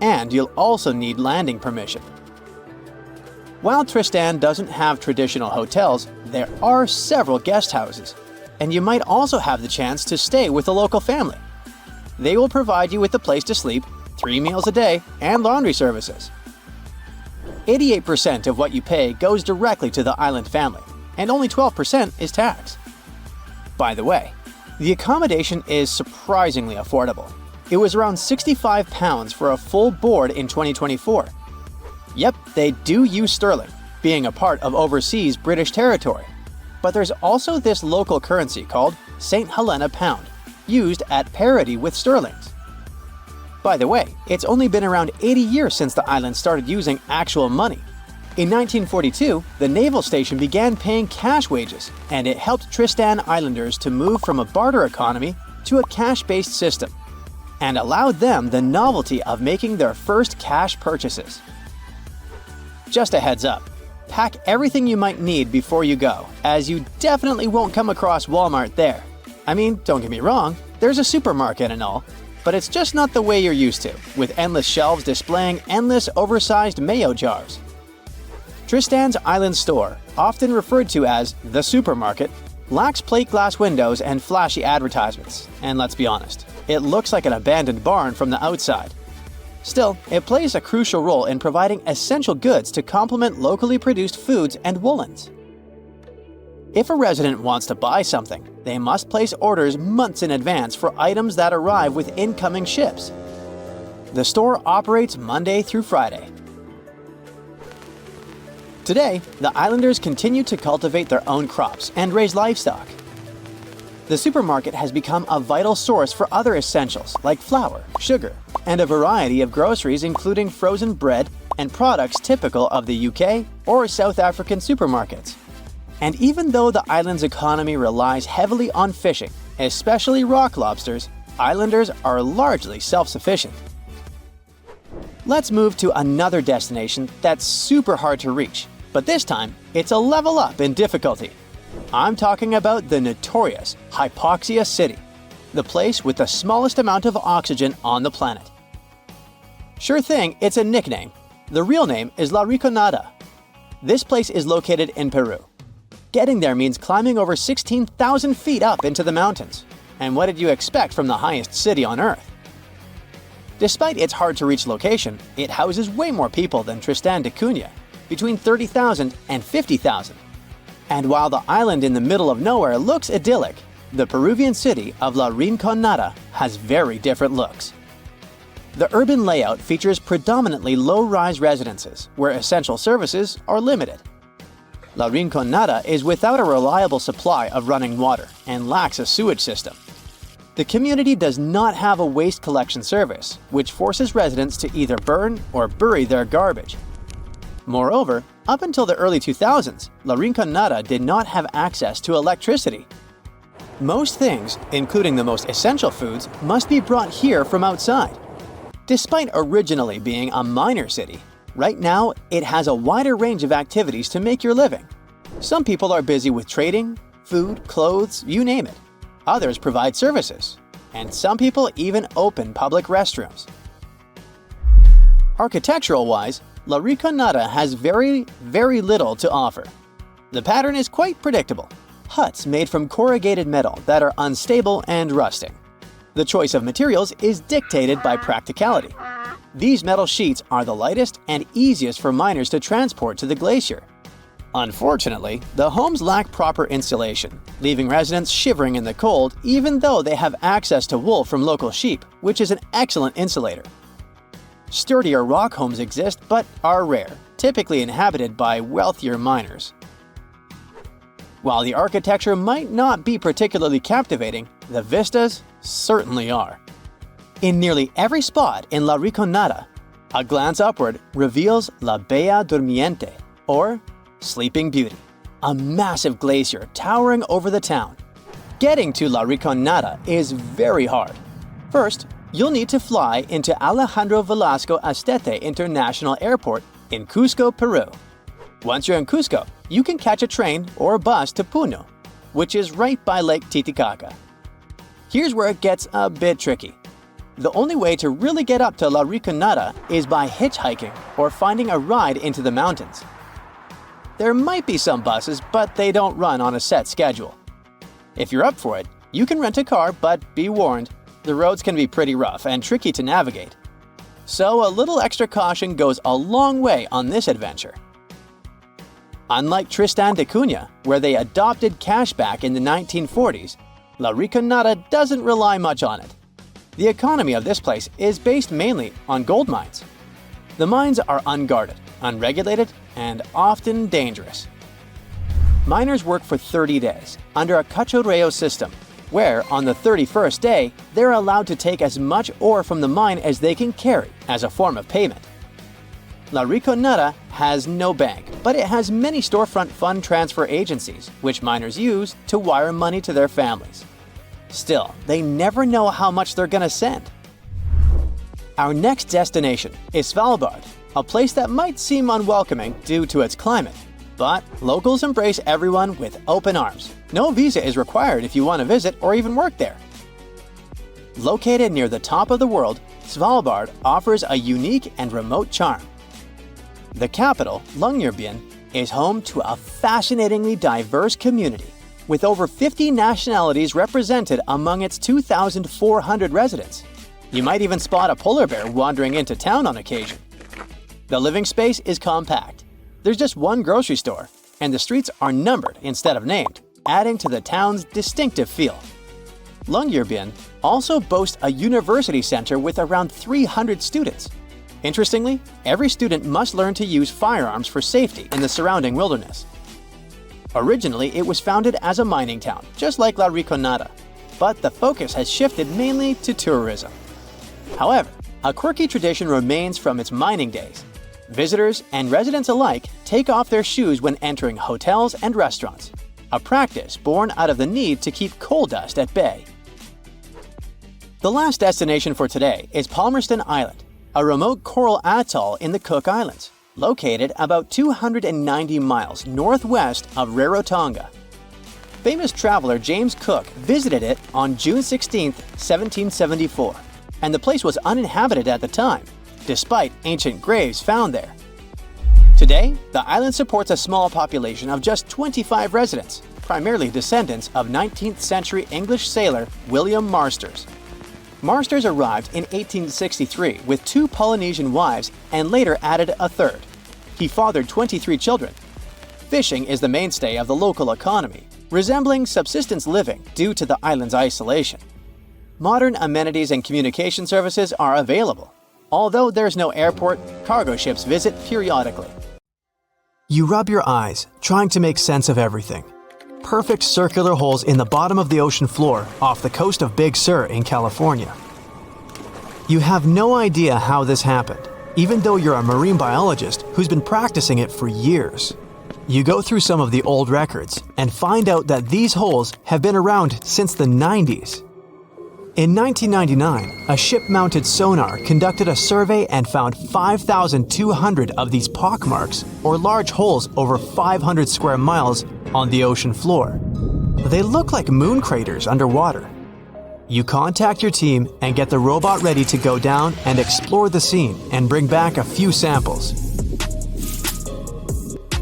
and you'll also need landing permission. While Tristan doesn't have traditional hotels, there are several guest houses, and you might also have the chance to stay with a local family. They will provide you with a place to sleep, 3 meals a day, and laundry services. 88% of what you pay goes directly to the island family, and only 12% is tax. By the way, the accommodation is surprisingly affordable. It was around £65 for a full board in 2024. Yep, they do use sterling, being a part of overseas British territory. But there's also this local currency called St. Helena Pound, used at parity with sterlings. By the way, it's only been around 80 years since the island started using actual money. In 1942, the naval station began paying cash wages, and it helped Tristan Islanders to move from a barter economy to a cash-based system, and allowed them the novelty of making their first cash purchases. Just a heads up, pack everything you might need before you go, as you definitely won't come across Walmart there. I mean, don't get me wrong, there's a supermarket and all, but it's just not the way you're used to, with endless shelves displaying endless oversized mayo jars. Tristan's Island Store, often referred to as the supermarket, lacks plate glass windows and flashy advertisements, and let's be honest, it looks like an abandoned barn from the outside. Still, it plays a crucial role in providing essential goods to complement locally produced foods and woolens. If a resident wants to buy something, they must place orders months in advance for items that arrive with incoming ships. The store operates Monday through Friday. Today, the islanders continue to cultivate their own crops and raise livestock. The supermarket has become a vital source for other essentials like flour, sugar, and a variety of groceries including frozen bread and products typical of the UK or South African supermarkets. And even though the island's economy relies heavily on fishing, especially rock lobsters, islanders are largely self-sufficient. Let's move to another destination that's super hard to reach, but this time it's a level up in difficulty. I'm talking about the notorious Hypoxia City, the place with the smallest amount of oxygen on the planet. Sure thing, it's a nickname. The real name is La Rinconada. This place is located in Peru. Getting there means climbing over 16,000 feet up into the mountains. And what did you expect from the highest city on Earth? Despite its hard-to-reach location, it houses way more people than Tristan da Cunha, between 30,000 and 50,000. And while the island in the middle of nowhere looks idyllic, the Peruvian city of La Rinconada has very different looks. The urban layout features predominantly low-rise residences, where essential services are limited. La Rinconada is without a reliable supply of running water and lacks a sewage system. The community does not have a waste collection service, which forces residents to either burn or bury their garbage. Moreover, up until the early 2000s, La Rinconada did not have access to electricity. Most things, including the most essential foods, must be brought here from outside. Despite originally being a minor city, right now it has a wider range of activities to make your living. Some people are busy with trading, food, clothes, you name it. Others provide services, and some people even open public restrooms. Architectural-wise, La Rinconada has very little to offer. The pattern is quite predictable. Huts made from corrugated metal that are unstable and rusting. The choice of materials is dictated by practicality. These metal sheets are the lightest and easiest for miners to transport to the glacier. Unfortunately, the homes lack proper insulation, leaving residents shivering in the cold even though they have access to wool from local sheep, which is an excellent insulator. Sturdier rock homes exist but are rare, typically inhabited by wealthier miners. While the architecture might not be particularly captivating, the vistas certainly are. In nearly every spot in La Rinconada, a glance upward reveals La Bella Durmiente, or Sleeping Beauty, a massive glacier towering over the town. Getting to La Rinconada is very hard. First, you'll need to fly into Alejandro Velasco Astete International Airport in Cusco, Peru. Once you're in Cusco, you can catch a train or a bus to Puno, which is right by Lake Titicaca. Here's where it gets a bit tricky. The only way to really get up to La Riconada is by hitchhiking or finding a ride into the mountains. There might be some buses, but they don't run on a set schedule. If you're up for it, you can rent a car, but be warned, the roads can be pretty rough and tricky to navigate. So a little extra caution goes a long way on this adventure. Unlike Tristan da Cunha, where they adopted cashback in the 1940s, La Riconada doesn't rely much on it. The economy of this place is based mainly on gold mines. The mines are unguarded, unregulated, and often dangerous. Miners work for 30 days under a cachorreo system, where on the 31st day, they're allowed to take as much ore from the mine as they can carry as a form of payment. La Riconada has no bank, but it has many storefront fund transfer agencies, which miners use to wire money to their families. Still, they never know how much they're gonna send. Our next destination is Svalbard, a place that might seem unwelcoming due to its climate. But locals embrace everyone with open arms. No visa is required if you want to visit or even work there. Located near the top of the world, Svalbard offers a unique and remote charm. The capital, Longyearbyen, is home to a fascinatingly diverse community, with over 50 nationalities represented among its 2,400 residents. You might even spot a polar bear wandering into town on occasion. The living space is compact. There's just one grocery store, and the streets are numbered instead of named, adding to the town's distinctive feel. Longyearbyen also boasts a university center with around 300 students. Interestingly, every student must learn to use firearms for safety in the surrounding wilderness. Originally, it was founded as a mining town, just like La Riconada, but the focus has shifted mainly to tourism. However, a quirky tradition remains from its mining days. Visitors and residents alike take off their shoes when entering hotels and restaurants, a practice born out of the need to keep coal dust at bay. The last destination for today is Palmerston Island, a remote coral atoll in the Cook Islands, located about 290 miles northwest of Rarotonga. Famous traveler James Cook visited it on June 16, 1774, and the place was uninhabited at the time, despite ancient graves found there. Today, the island supports a small population of just 25 residents, primarily descendants of 19th century English sailor William Marsters. Marsters arrived in 1863 with 2 Polynesian wives and later added a third. He fathered 23 children. Fishing is the mainstay of the local economy, resembling subsistence living due to the island's isolation. Modern amenities and communication services are available. Although there's no airport, cargo ships visit periodically. You rub your eyes, trying to make sense of everything. Perfect circular holes in the bottom of the ocean floor off the coast of Big Sur in California. You have no idea how this happened, even though you're a marine biologist who's been practicing it for years. You go through some of the old records and find out that these holes have been around since the 90s. In 1999, a ship-mounted sonar conducted a survey and found 5,200 of these pockmarks, or large holes over 500 square miles, on the ocean floor. They look like moon craters underwater. You contact your team and get the robot ready to go down and explore the scene and bring back a few samples.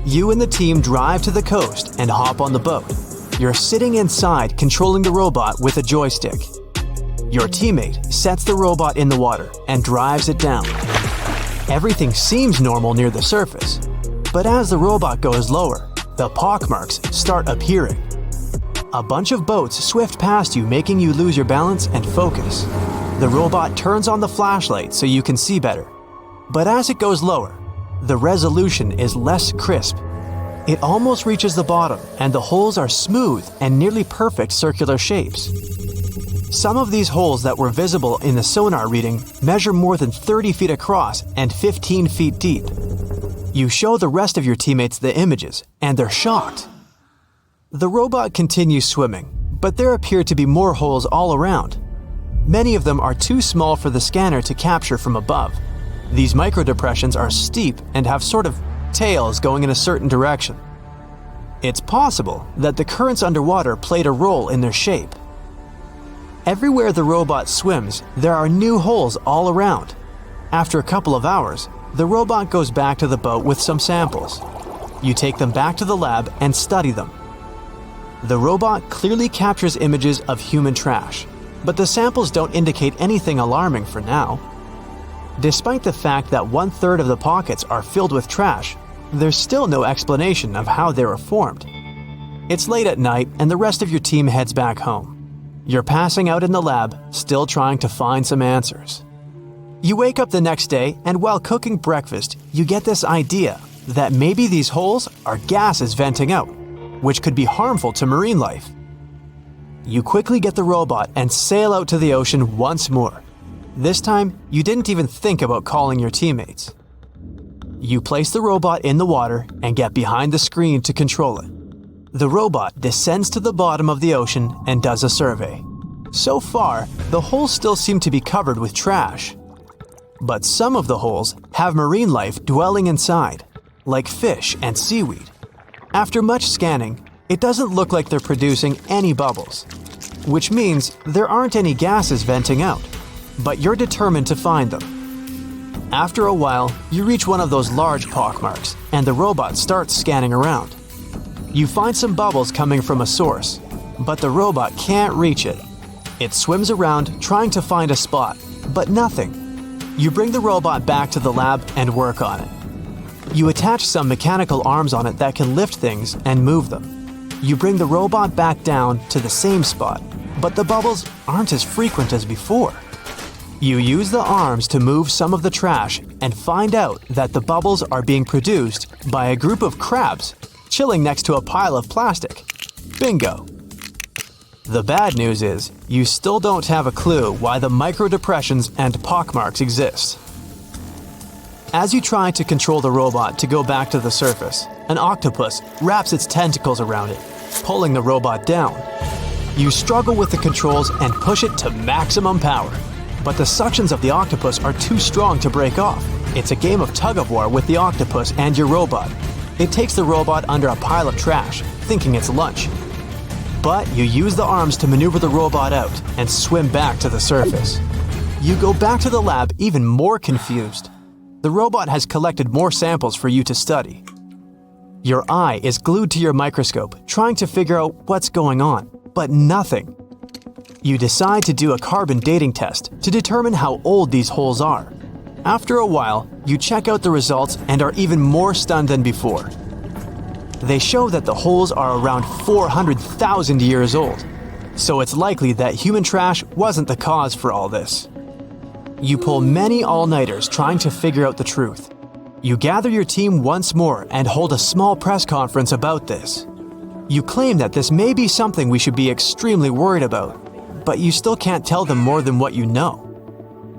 You and the team drive to the coast and hop on the boat. You're sitting inside controlling the robot with a joystick. Your teammate sets the robot in the water and drives it down. Everything seems normal near the surface, but as the robot goes lower, the pockmarks start appearing. A bunch of boats swift past you, making you lose your balance and focus. The robot turns on the flashlight so you can see better. But as it goes lower, the resolution is less crisp. It almost reaches the bottom, and the holes are smooth and nearly perfect circular shapes. Some of these holes that were visible in the sonar reading measure more than 30 feet across and 15 feet deep. You show the rest of your teammates the images, and they're shocked. The robot continues swimming, but there appear to be more holes all around. Many of them are too small for the scanner to capture from above. These microdepressions are steep and have sort of tails going in a certain direction. It's possible that the currents underwater played a role in their shape. Everywhere the robot swims, there are new holes all around. After a couple of hours, the robot goes back to the boat with some samples. You take them back to the lab and study them. The robot clearly captures images of human trash, but the samples don't indicate anything alarming for now. Despite the fact that 1/3 of the pockets are filled with trash, there's still no explanation of how they were formed. It's late at night and the rest of your team heads back home. You're passing out in the lab, still trying to find some answers. You wake up the next day and while cooking breakfast, you get this idea that maybe these holes are gases venting out, which could be harmful to marine life. You quickly get the robot and sail out to the ocean once more. This time, you didn't even think about calling your teammates. You place the robot in the water and get behind the screen to control it. The robot descends to the bottom of the ocean and does a survey. So far, the holes still seem to be covered with trash. But some of the holes have marine life dwelling inside, like fish and seaweed. After much scanning, it doesn't look like they're producing any bubbles, which means there aren't any gases venting out, but you're determined to find them. After a while, you reach one of those large pockmarks, and the robot starts scanning around. You find some bubbles coming from a source, but the robot can't reach it. It swims around trying to find a spot, but nothing. You bring the robot back to the lab and work on it. You attach some mechanical arms on it that can lift things and move them. You bring the robot back down to the same spot, but the bubbles aren't as frequent as before. You use the arms to move some of the trash and find out that the bubbles are being produced by a group of crabs chilling next to a pile of plastic. Bingo! The bad news is, you still don't have a clue why the microdepressions and pockmarks exist. As you try to control the robot to go back to the surface, an octopus wraps its tentacles around it, pulling the robot down. You struggle with the controls and push it to maximum power, but the suctions of the octopus are too strong to break off. It's a game of tug-of-war with the octopus and your robot. It takes the robot under a pile of trash, thinking it's lunch. But you use the arms to maneuver the robot out and swim back to the surface. You go back to the lab even more confused. The robot has collected more samples for you to study. Your eye is glued to your microscope, trying to figure out what's going on, but nothing. You decide to do a carbon dating test to determine how old these holes are. After a while, you check out the results and are even more stunned than before. They show that the holes are around 400,000 years old, so it's likely that human trash wasn't the cause for all this. You pull many all-nighters trying to figure out the truth. You gather your team once more and hold a small press conference about this. You claim that this may be something we should be extremely worried about, but you still can't tell them more than what you know.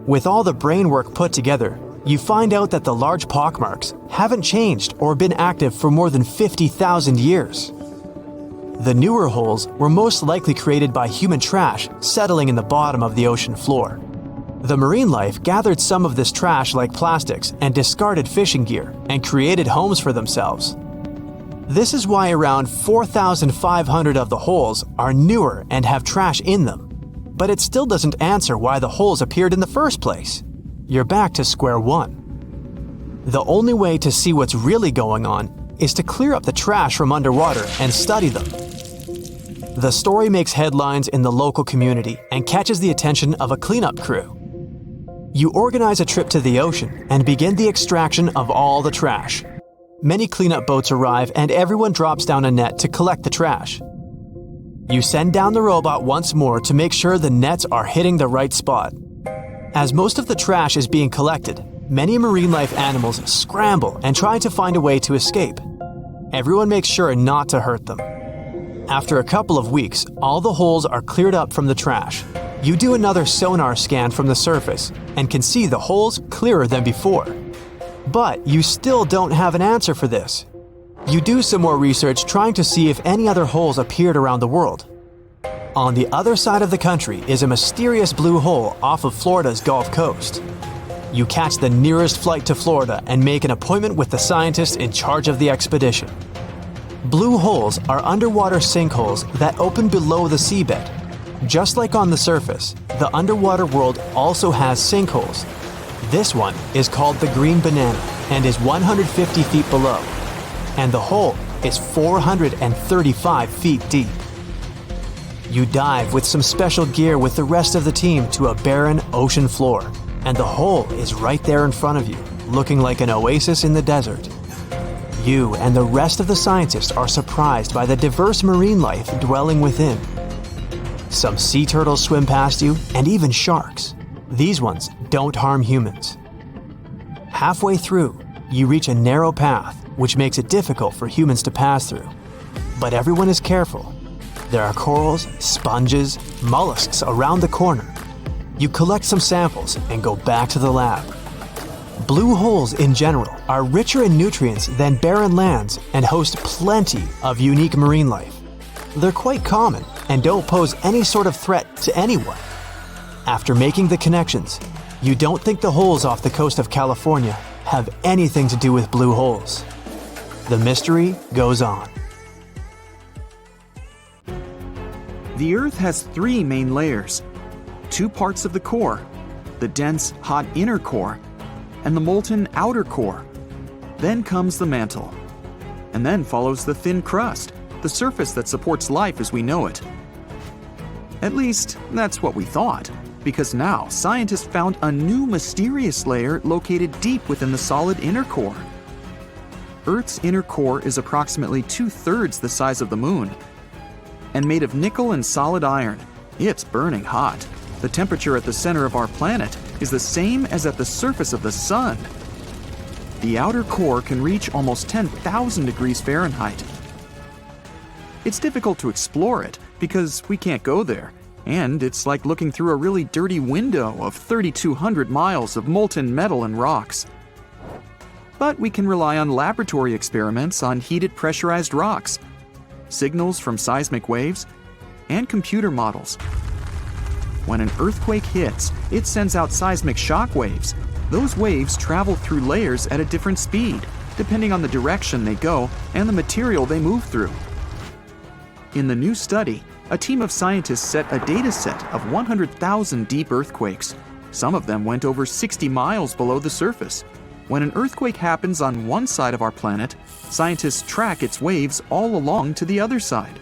With all the brain work put together, you find out that the large pockmarks haven't changed or been active for more than 50,000 years. The newer holes were most likely created by human trash settling in the bottom of the ocean floor. The marine life gathered some of this trash like plastics and discarded fishing gear and created homes for themselves. This is why around 4,500 of the holes are newer and have trash in them. But it still doesn't answer why the holes appeared in the first place. You're back to square one. The only way to see what's really going on is to clear up the trash from underwater and study them. The story makes headlines in the local community and catches the attention of a cleanup crew. You organize a trip to the ocean and begin the extraction of all the trash. Many cleanup boats arrive and everyone drops down a net to collect the trash. You send down the robot once more to make sure the nets are hitting the right spot. As most of the trash is being collected, many marine life animals scramble and try to find a way to escape. Everyone makes sure not to hurt them. After a couple of weeks, all the holes are cleared up from the trash. You do another sonar scan from the surface and can see the holes clearer than before. But you still don't have an answer for this. You do some more research trying to see if any other holes appeared around the world. On the other side of the country is a mysterious blue hole off of Florida's Gulf Coast. You catch the nearest flight to Florida and make an appointment with the scientist in charge of the expedition. Blue holes are underwater sinkholes that open below the seabed. Just like on the surface, the underwater world also has sinkholes. This one is called the Green Banana and is 150 feet below, and the hole is 435 feet deep. You dive with some special gear with the rest of the team to a barren ocean floor, and the hole is right there in front of you, looking like an oasis in the desert. You and the rest of the scientists are surprised by the diverse marine life dwelling within. Some sea turtles swim past you, and even sharks. These ones don't harm humans. Halfway through, you reach a narrow path, which makes it difficult for humans to pass through. But everyone is careful. There are corals, sponges, mollusks around the corner. You collect some samples and go back to the lab. Blue holes in general are richer in nutrients than barren lands and host plenty of unique marine life. They're quite common and don't pose any sort of threat to anyone. After making the connections, you don't think the holes off the coast of California have anything to do with blue holes. The mystery goes on. The Earth has three main layers: two parts of the core, the dense, hot inner core, and the molten outer core. Then comes the mantle. And then follows the thin crust, the surface that supports life as we know it. At least, that's what we thought, because now scientists found a new mysterious layer located deep within the solid inner core. Earth's inner core is approximately 2/3 the size of the Moon, and made of nickel and solid iron. It's burning hot. The temperature at the center of our planet is the same as at the surface of the Sun. The outer core can reach almost 10,000 degrees Fahrenheit. It's difficult to explore it because we can't go there, and it's like looking through a really dirty window of 3,200 miles of molten metal and rocks. But we can rely on laboratory experiments on heated pressurized rocks, signals from seismic waves, and computer models. When an earthquake hits, it sends out seismic shock waves. Those waves travel through layers at a different speed, depending on the direction they go and the material they move through. In the new study, a team of scientists set a data set of 100,000 deep earthquakes. Some of them went over 60 miles below the surface. When an earthquake happens on one side of our planet, scientists track its waves all along to the other side.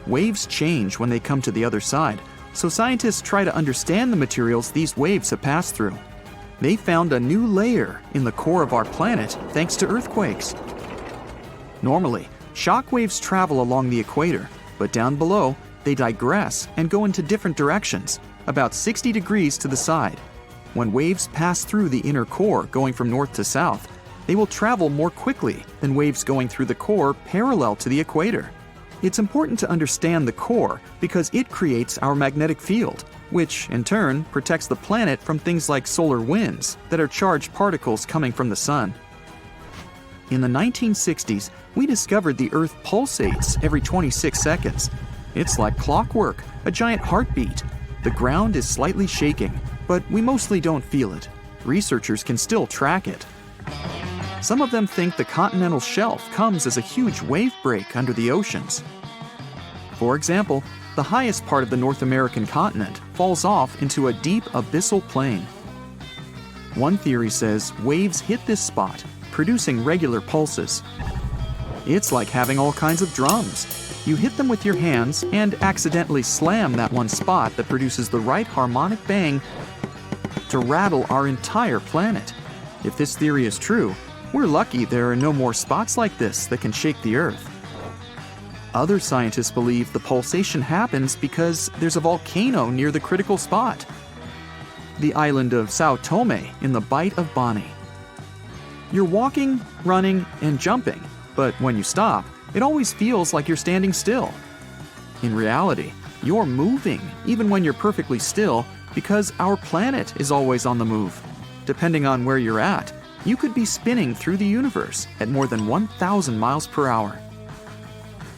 Waves change when they come to the other side, so scientists try to understand the materials these waves have passed through. They found a new layer in the core of our planet thanks to earthquakes. Normally, shock waves travel along the equator, but down below, they digress and go into different directions, about 60 degrees to the side. When waves pass through the inner core going from north to south, they will travel more quickly than waves going through the core parallel to the equator. It's important to understand the core because it creates our magnetic field, which in turn protects the planet from things like solar winds that are charged particles coming from the sun. In the 1960s, we discovered the Earth pulsates every 26 seconds. It's like clockwork, a giant heartbeat. The ground is slightly shaking, but we mostly don't feel it. Researchers can still track it. Some of them think the continental shelf comes as a huge wave break under the oceans. For example, the highest part of the North American continent falls off into a deep abyssal plain. One theory says waves hit this spot, producing regular pulses. It's like having all kinds of drums. You hit them with your hands and accidentally slam that one spot that produces the right harmonic bang to rattle our entire planet. If this theory is true, we're lucky there are no more spots like this that can shake the Earth. Other scientists believe the pulsation happens because there's a volcano near the critical spot, the island of Sao Tome in the Bight of Boni. You're walking, running, and jumping, but when you stop, it always feels like you're standing still. In reality, you're moving even when you're perfectly still because our planet is always on the move. Depending on where you're at, you could be spinning through the universe at more than 1,000 miles per hour.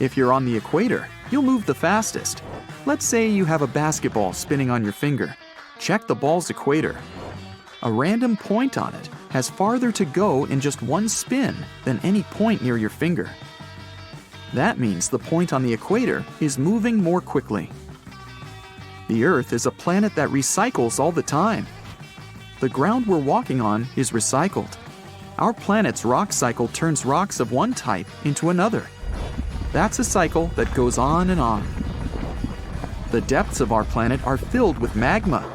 If you're on the equator, you'll move the fastest. Let's say you have a basketball spinning on your finger. Check the ball's equator. A random point on it has farther to go in just one spin than any point near your finger. That means the point on the equator is moving more quickly. The Earth is a planet that recycles all the time. The ground we're walking on is recycled. Our planet's rock cycle turns rocks of one type into another. That's a cycle that goes on and on. The depths of our planet are filled with magma.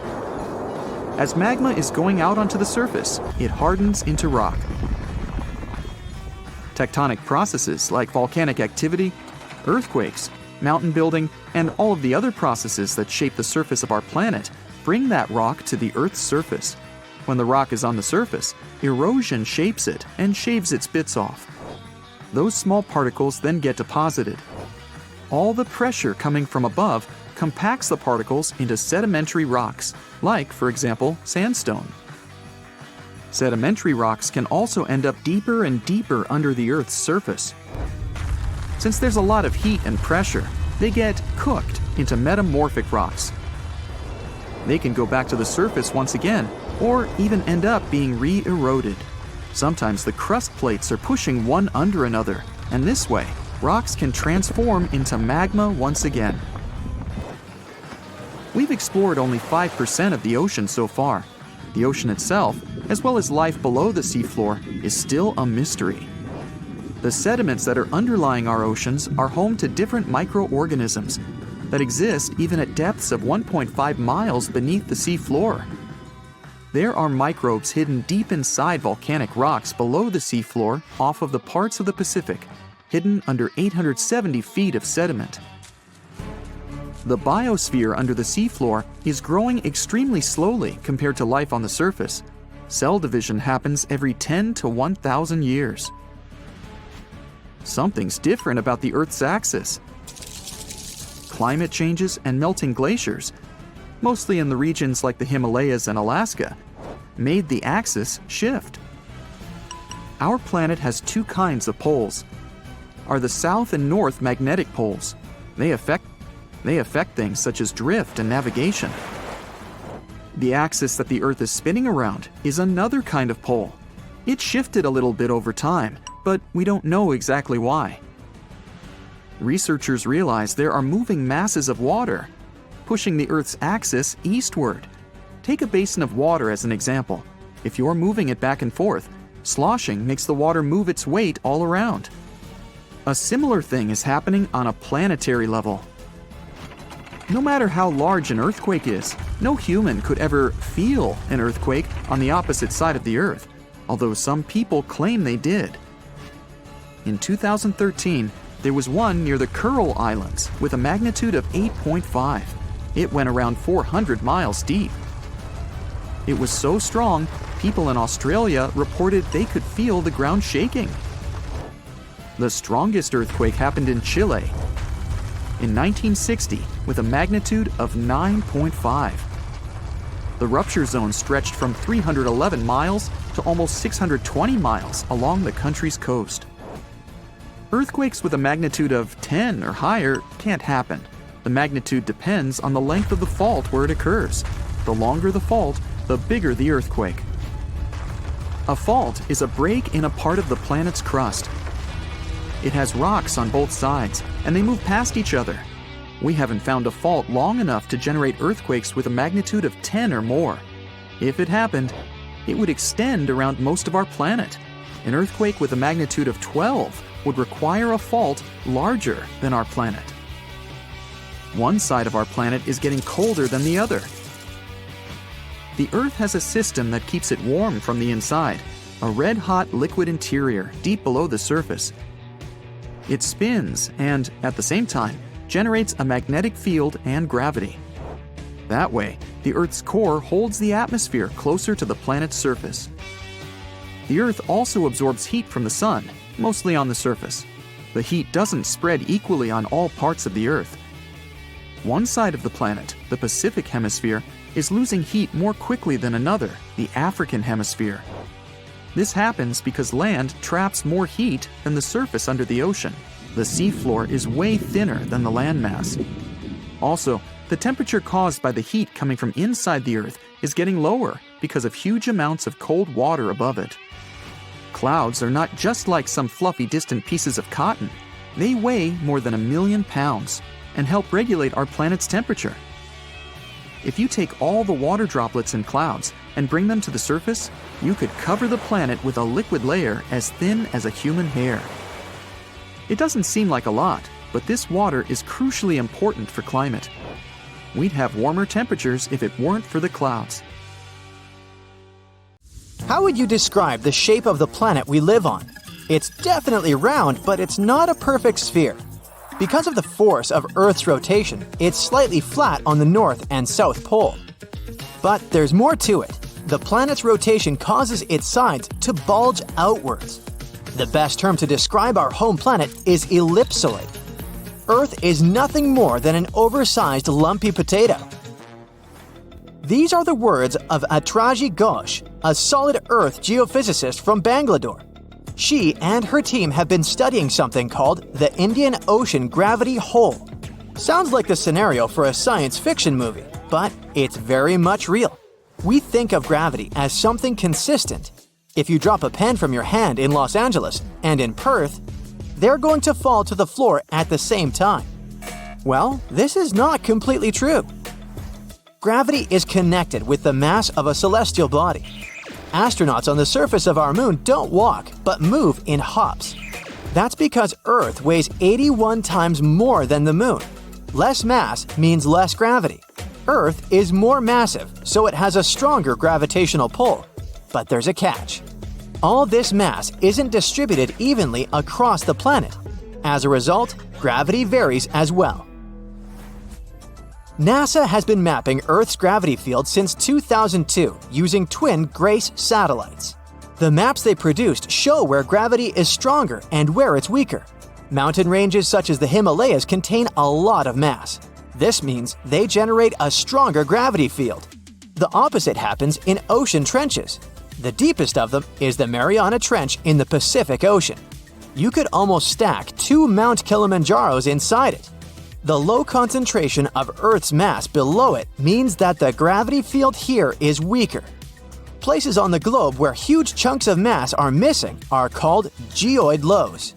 As magma is going out onto the surface, it hardens into rock. Tectonic processes like volcanic activity, earthquakes, mountain building, and all of the other processes that shape the surface of our planet bring that rock to the Earth's surface. When the rock is on the surface, erosion shapes it and shaves its bits off. Those small particles then get deposited. All the pressure coming from above compacts the particles into sedimentary rocks, like, for example, sandstone. Sedimentary rocks can also end up deeper and deeper under the Earth's surface. Since there's a lot of heat and pressure, they get cooked into metamorphic rocks. They can go back to the surface once again, or even end up being re-eroded. Sometimes the crust plates are pushing one under another, and this way, rocks can transform into magma once again. We've explored only 5% of the ocean so far. The ocean itself, as well as life below the seafloor, is still a mystery. The sediments that are underlying our oceans are home to different microorganisms that exist even at depths of 1.5 miles beneath the seafloor. There are microbes hidden deep inside volcanic rocks below the seafloor off of the parts of the Pacific, hidden under 870 feet of sediment. The biosphere under the seafloor is growing extremely slowly compared to life on the surface. Cell division happens every 10 to 1,000 years. Something's different about the Earth's axis. Climate changes and melting glaciers, mostly in the regions like the Himalayas and Alaska, made the axis shift. Our planet has two kinds of poles. Are the south and north magnetic poles. They affect things such as drift and navigation. The axis that the Earth is spinning around is another kind of pole. It shifted a little bit over time, but we don't know exactly why. Researchers realize there are moving masses of water, pushing the Earth's axis eastward. Take a basin of water as an example. If you're moving it back and forth, sloshing makes the water move its weight all around. A similar thing is happening on a planetary level. No matter how large an earthquake is, no human could ever feel an earthquake on the opposite side of the Earth, although some people claim they did. In 2013, there was one near the Kuril Islands with a magnitude of 8.5. It went around 400 miles deep. It was so strong, people in Australia reported they could feel the ground shaking. The strongest earthquake happened in Chile in 1960 with a magnitude of 9.5. The rupture zone stretched from 311 miles to almost 620 miles along the country's coast. Earthquakes with a magnitude of 10 or higher can't happen. The magnitude depends on the length of the fault where it occurs. The longer the fault, the bigger the earthquake. A fault is a break in a part of the planet's crust. It has rocks on both sides, and they move past each other. We haven't found a fault long enough to generate earthquakes with a magnitude of 10 or more. If it happened, it would extend around most of our planet. An earthquake with a magnitude of 12 would require a fault larger than our planet. One side of our planet is getting colder than the other. The Earth has a system that keeps it warm from the inside, a red-hot liquid interior deep below the surface. It spins and, at the same time, generates a magnetic field and gravity. That way, the Earth's core holds the atmosphere closer to the planet's surface. The Earth also absorbs heat from the sun, mostly on the surface. The heat doesn't spread equally on all parts of the Earth. One side of the planet, the Pacific Hemisphere, is losing heat more quickly than another, the African Hemisphere. This happens because land traps more heat than the surface under the ocean. The seafloor is way thinner than the landmass. Also, the temperature caused by the heat coming from inside the Earth is getting lower because of huge amounts of cold water above it. Clouds are not just like some fluffy distant pieces of cotton. They weigh more than 1 million pounds and help regulate our planet's temperature. If you take all the water droplets in clouds and bring them to the surface, you could cover the planet with a liquid layer as thin as a human hair. It doesn't seem like a lot, but this water is crucially important for climate. We'd have warmer temperatures if it weren't for the clouds. How would you describe the shape of the planet we live on? It's definitely round, but it's not a perfect sphere. Because of the force of Earth's rotation, it's slightly flat on the North and South Pole. But there's more to it. The planet's rotation causes its sides to bulge outwards. The best term to describe our home planet is ellipsoid. Earth is nothing more than an oversized lumpy potato. These are the words of Atraji Ghosh, a solid Earth geophysicist from Bangalore. She and her team have been studying something called the Indian Ocean gravity hole. Sounds like the scenario for a science fiction movie, but it's very much real. We think of gravity as something consistent. If you drop a pen from your hand in Los Angeles and in Perth, they're going to fall to the floor at the same time. Well, this is not completely true. Gravity is connected with the mass of a celestial body. Astronauts on the surface of our moon don't walk, but move in hops. That's because Earth weighs 81 times more than the moon. Less mass means less gravity. Earth is more massive, so it has a stronger gravitational pull. But there's a catch. All this mass isn't distributed evenly across the planet. As a result, gravity varies as well. NASA has been mapping Earth's gravity field since 2002 using twin GRACE satellites. The maps they produced show where gravity is stronger and where it's weaker. Mountain ranges such as the Himalayas contain a lot of mass. This means they generate a stronger gravity field. The opposite happens in ocean trenches. The deepest of them is the Mariana Trench in the Pacific Ocean. You could almost stack 2 Mount Kilimanjaros inside it. The low concentration of Earth's mass below it means that the gravity field here is weaker. Places on the globe where huge chunks of mass are missing are called geoid lows.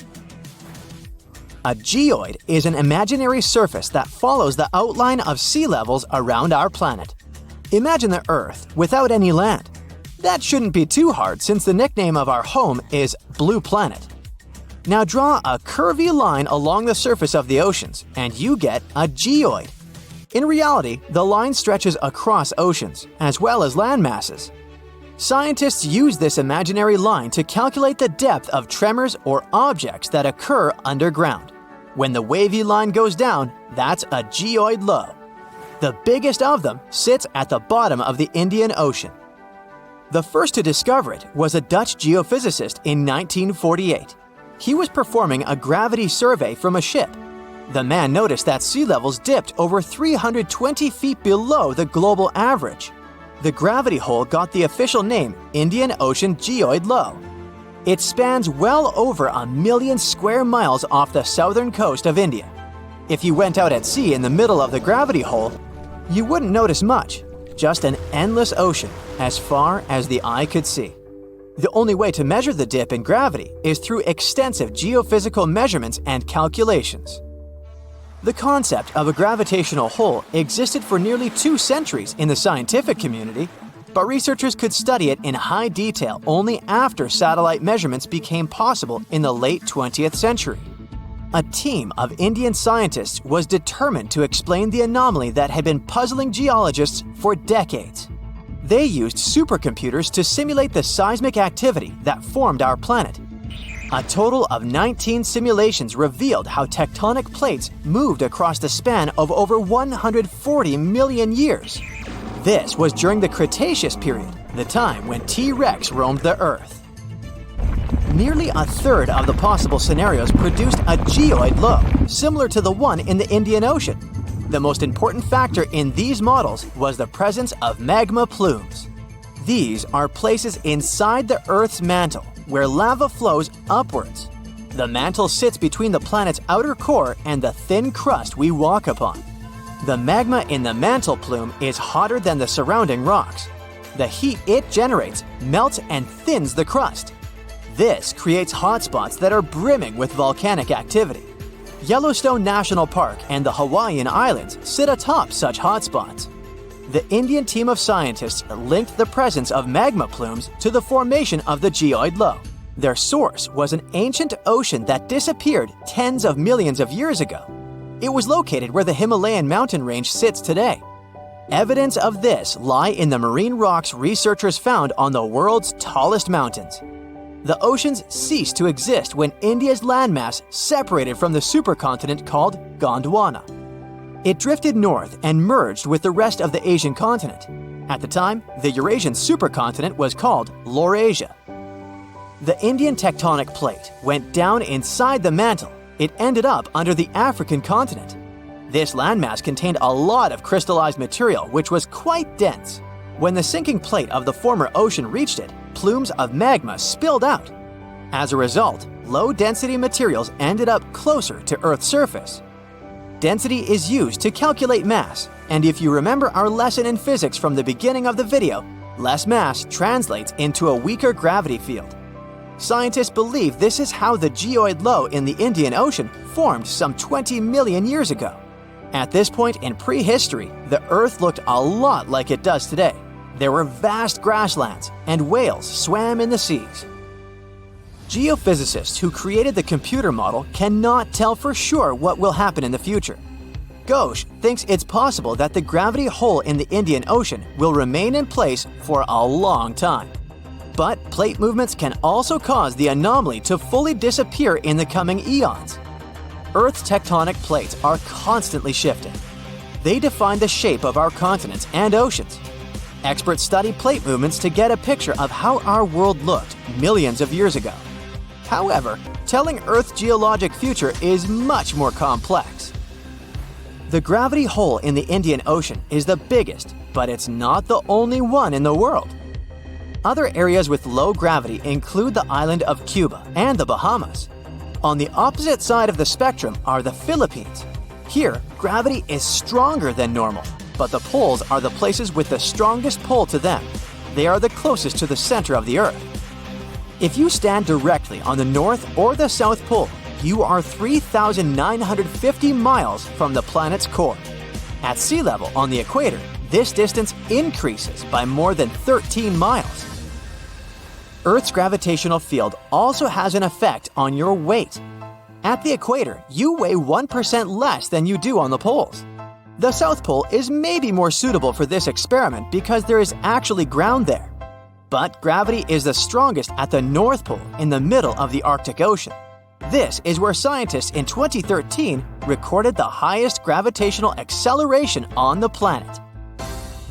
A geoid is an imaginary surface that follows the outline of sea levels around our planet. Imagine the Earth without any land. That shouldn't be too hard since the nickname of our home is Blue Planet. Now draw a curvy line along the surface of the oceans, and you get a geoid. In reality, the line stretches across oceans, as well as land masses. Scientists use this imaginary line to calculate the depth of tremors or objects that occur underground. When the wavy line goes down, that's a geoid low. The biggest of them sits at the bottom of the Indian Ocean. The first to discover it was a Dutch geophysicist in 1948. He was performing a gravity survey from a ship. The man noticed that sea levels dipped over 320 feet below the global average. The gravity hole got the official name Indian Ocean Geoid Low. It spans well over 1 million square miles off the southern coast of India. If you went out at sea in the middle of the gravity hole, you wouldn't notice much, just an endless ocean as far as the eye could see. The only way to measure the dip in gravity is through extensive geophysical measurements and calculations. The concept of a gravitational hole existed for nearly 2 centuries in the scientific community, but researchers could study it in high detail only after satellite measurements became possible in the late 20th century. A team of Indian scientists was determined to explain the anomaly that had been puzzling geologists for decades. They used supercomputers to simulate the seismic activity that formed our planet. A total of 19 simulations revealed how tectonic plates moved across the span of over 140 million years. This was during the Cretaceous period, the time when T-Rex roamed the Earth. Nearly a third of the possible scenarios produced a geoid low, similar to the one in the Indian Ocean. The most important factor in these models was the presence of magma plumes. These are places inside the Earth's mantle where lava flows upwards. The mantle sits between the planet's outer core and the thin crust we walk upon. The magma in the mantle plume is hotter than the surrounding rocks. The heat it generates melts and thins the crust. This creates hotspots that are brimming with volcanic activity. Yellowstone National Park and the Hawaiian Islands sit atop such hotspots. the Indian team of scientists linked the presence of magma plumes to the formation of the geoid low. Their source was an ancient ocean that disappeared tens of millions of years ago. It was located where the Himalayan mountain range sits today. Evidence of this lie in the marine rocks researchers found on the world's tallest mountains. The oceans ceased to exist when India's landmass separated from the supercontinent called Gondwana. It drifted north and merged with the rest of the Asian continent. At the time, the Eurasian supercontinent was called Laurasia. The Indian tectonic plate went down inside the mantle. It ended up under the African continent. This landmass contained a lot of crystallized material which was quite dense. When the sinking plate of the former ocean reached it, plumes of magma spilled out. As a result, low-density materials ended up closer to Earth's surface. Density is used to calculate mass, and if you remember our lesson in physics from the beginning of the video, less mass translates into a weaker gravity field. Scientists believe this is how the geoid low in the Indian Ocean formed some 20 million years ago. At this point in prehistory, the Earth looked a lot like it does today. There were vast grasslands, and whales swam in the seas. Geophysicists who created the computer model cannot tell for sure what will happen in the future. Ghosh thinks it's possible that the gravity hole in the Indian Ocean will remain in place for a long time. But plate movements can also cause the anomaly to fully disappear in the coming eons. Earth's tectonic plates are constantly shifting. They define the shape of our continents and oceans. Experts study plate movements to get a picture of how our world looked millions of years ago. However, telling Earth's geologic future is much more complex. The gravity hole in the Indian Ocean is the biggest, but it's not the only one in the world. Other areas with low gravity include the island of Cuba and the Bahamas. On the opposite side of the spectrum are the Philippines. Here, gravity is stronger than normal, but the poles are the places with the strongest pull to them. They are the closest to the center of the Earth. If you stand directly on the North or the South Pole, you are 3,950 miles from the planet's core. At sea level on the equator, this distance increases by more than 13 miles. Earth's gravitational field also has an effect on your weight. At the equator, you weigh 1% less than you do on the poles. The South Pole is maybe more suitable for this experiment because there is actually ground there. But gravity is the strongest at the North Pole in the middle of the Arctic Ocean. This is where scientists in 2013 recorded the highest gravitational acceleration on the planet.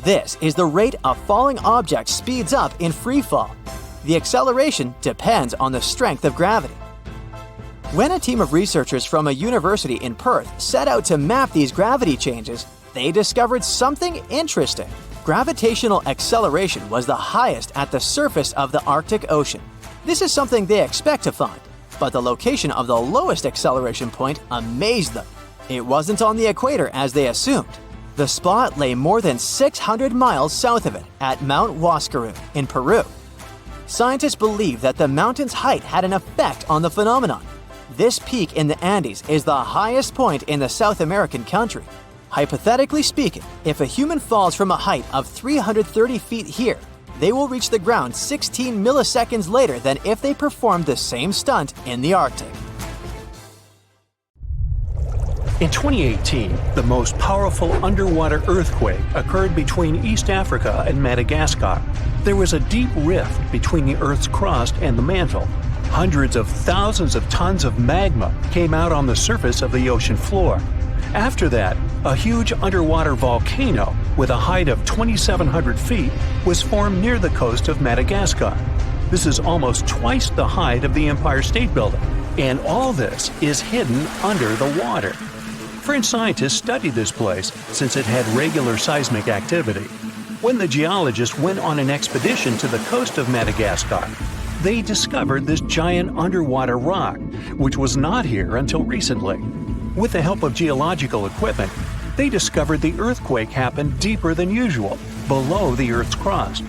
This is the rate a falling object speeds up in free fall. The acceleration depends on the strength of gravity. When a team of researchers from a university in Perth set out to map these gravity changes, they discovered something interesting. Gravitational acceleration was the highest at the surface of the Arctic Ocean. This is something they expect to find, but the location of the lowest acceleration point amazed them. It wasn't on the equator as they assumed. The spot lay more than 600 miles south of it at Mount Huascarán in Peru. Scientists believe that the mountain's height had an effect on the phenomenon. This peak in the Andes is the highest point in the South American country. Hypothetically speaking, if a human falls from a height of 330 feet here, they will reach the ground 16 milliseconds later than if they performed the same stunt in the Arctic. In 2018, the most powerful underwater earthquake occurred between East Africa and Madagascar. There was a deep rift between the Earth's crust and the mantle. Hundreds of thousands of tons of magma came out on the surface of the ocean floor. After that, a huge underwater volcano with a height of 2,700 feet was formed near the coast of Madagascar. This is almost twice the height of the Empire State Building, and all this is hidden under the water. French scientists studied this place since it had regular seismic activity. When the geologists went on an expedition to the coast of Madagascar, they discovered this giant underwater rock, which was not here until recently. With the help of geological equipment, they discovered the earthquake happened deeper than usual, below the Earth's crust.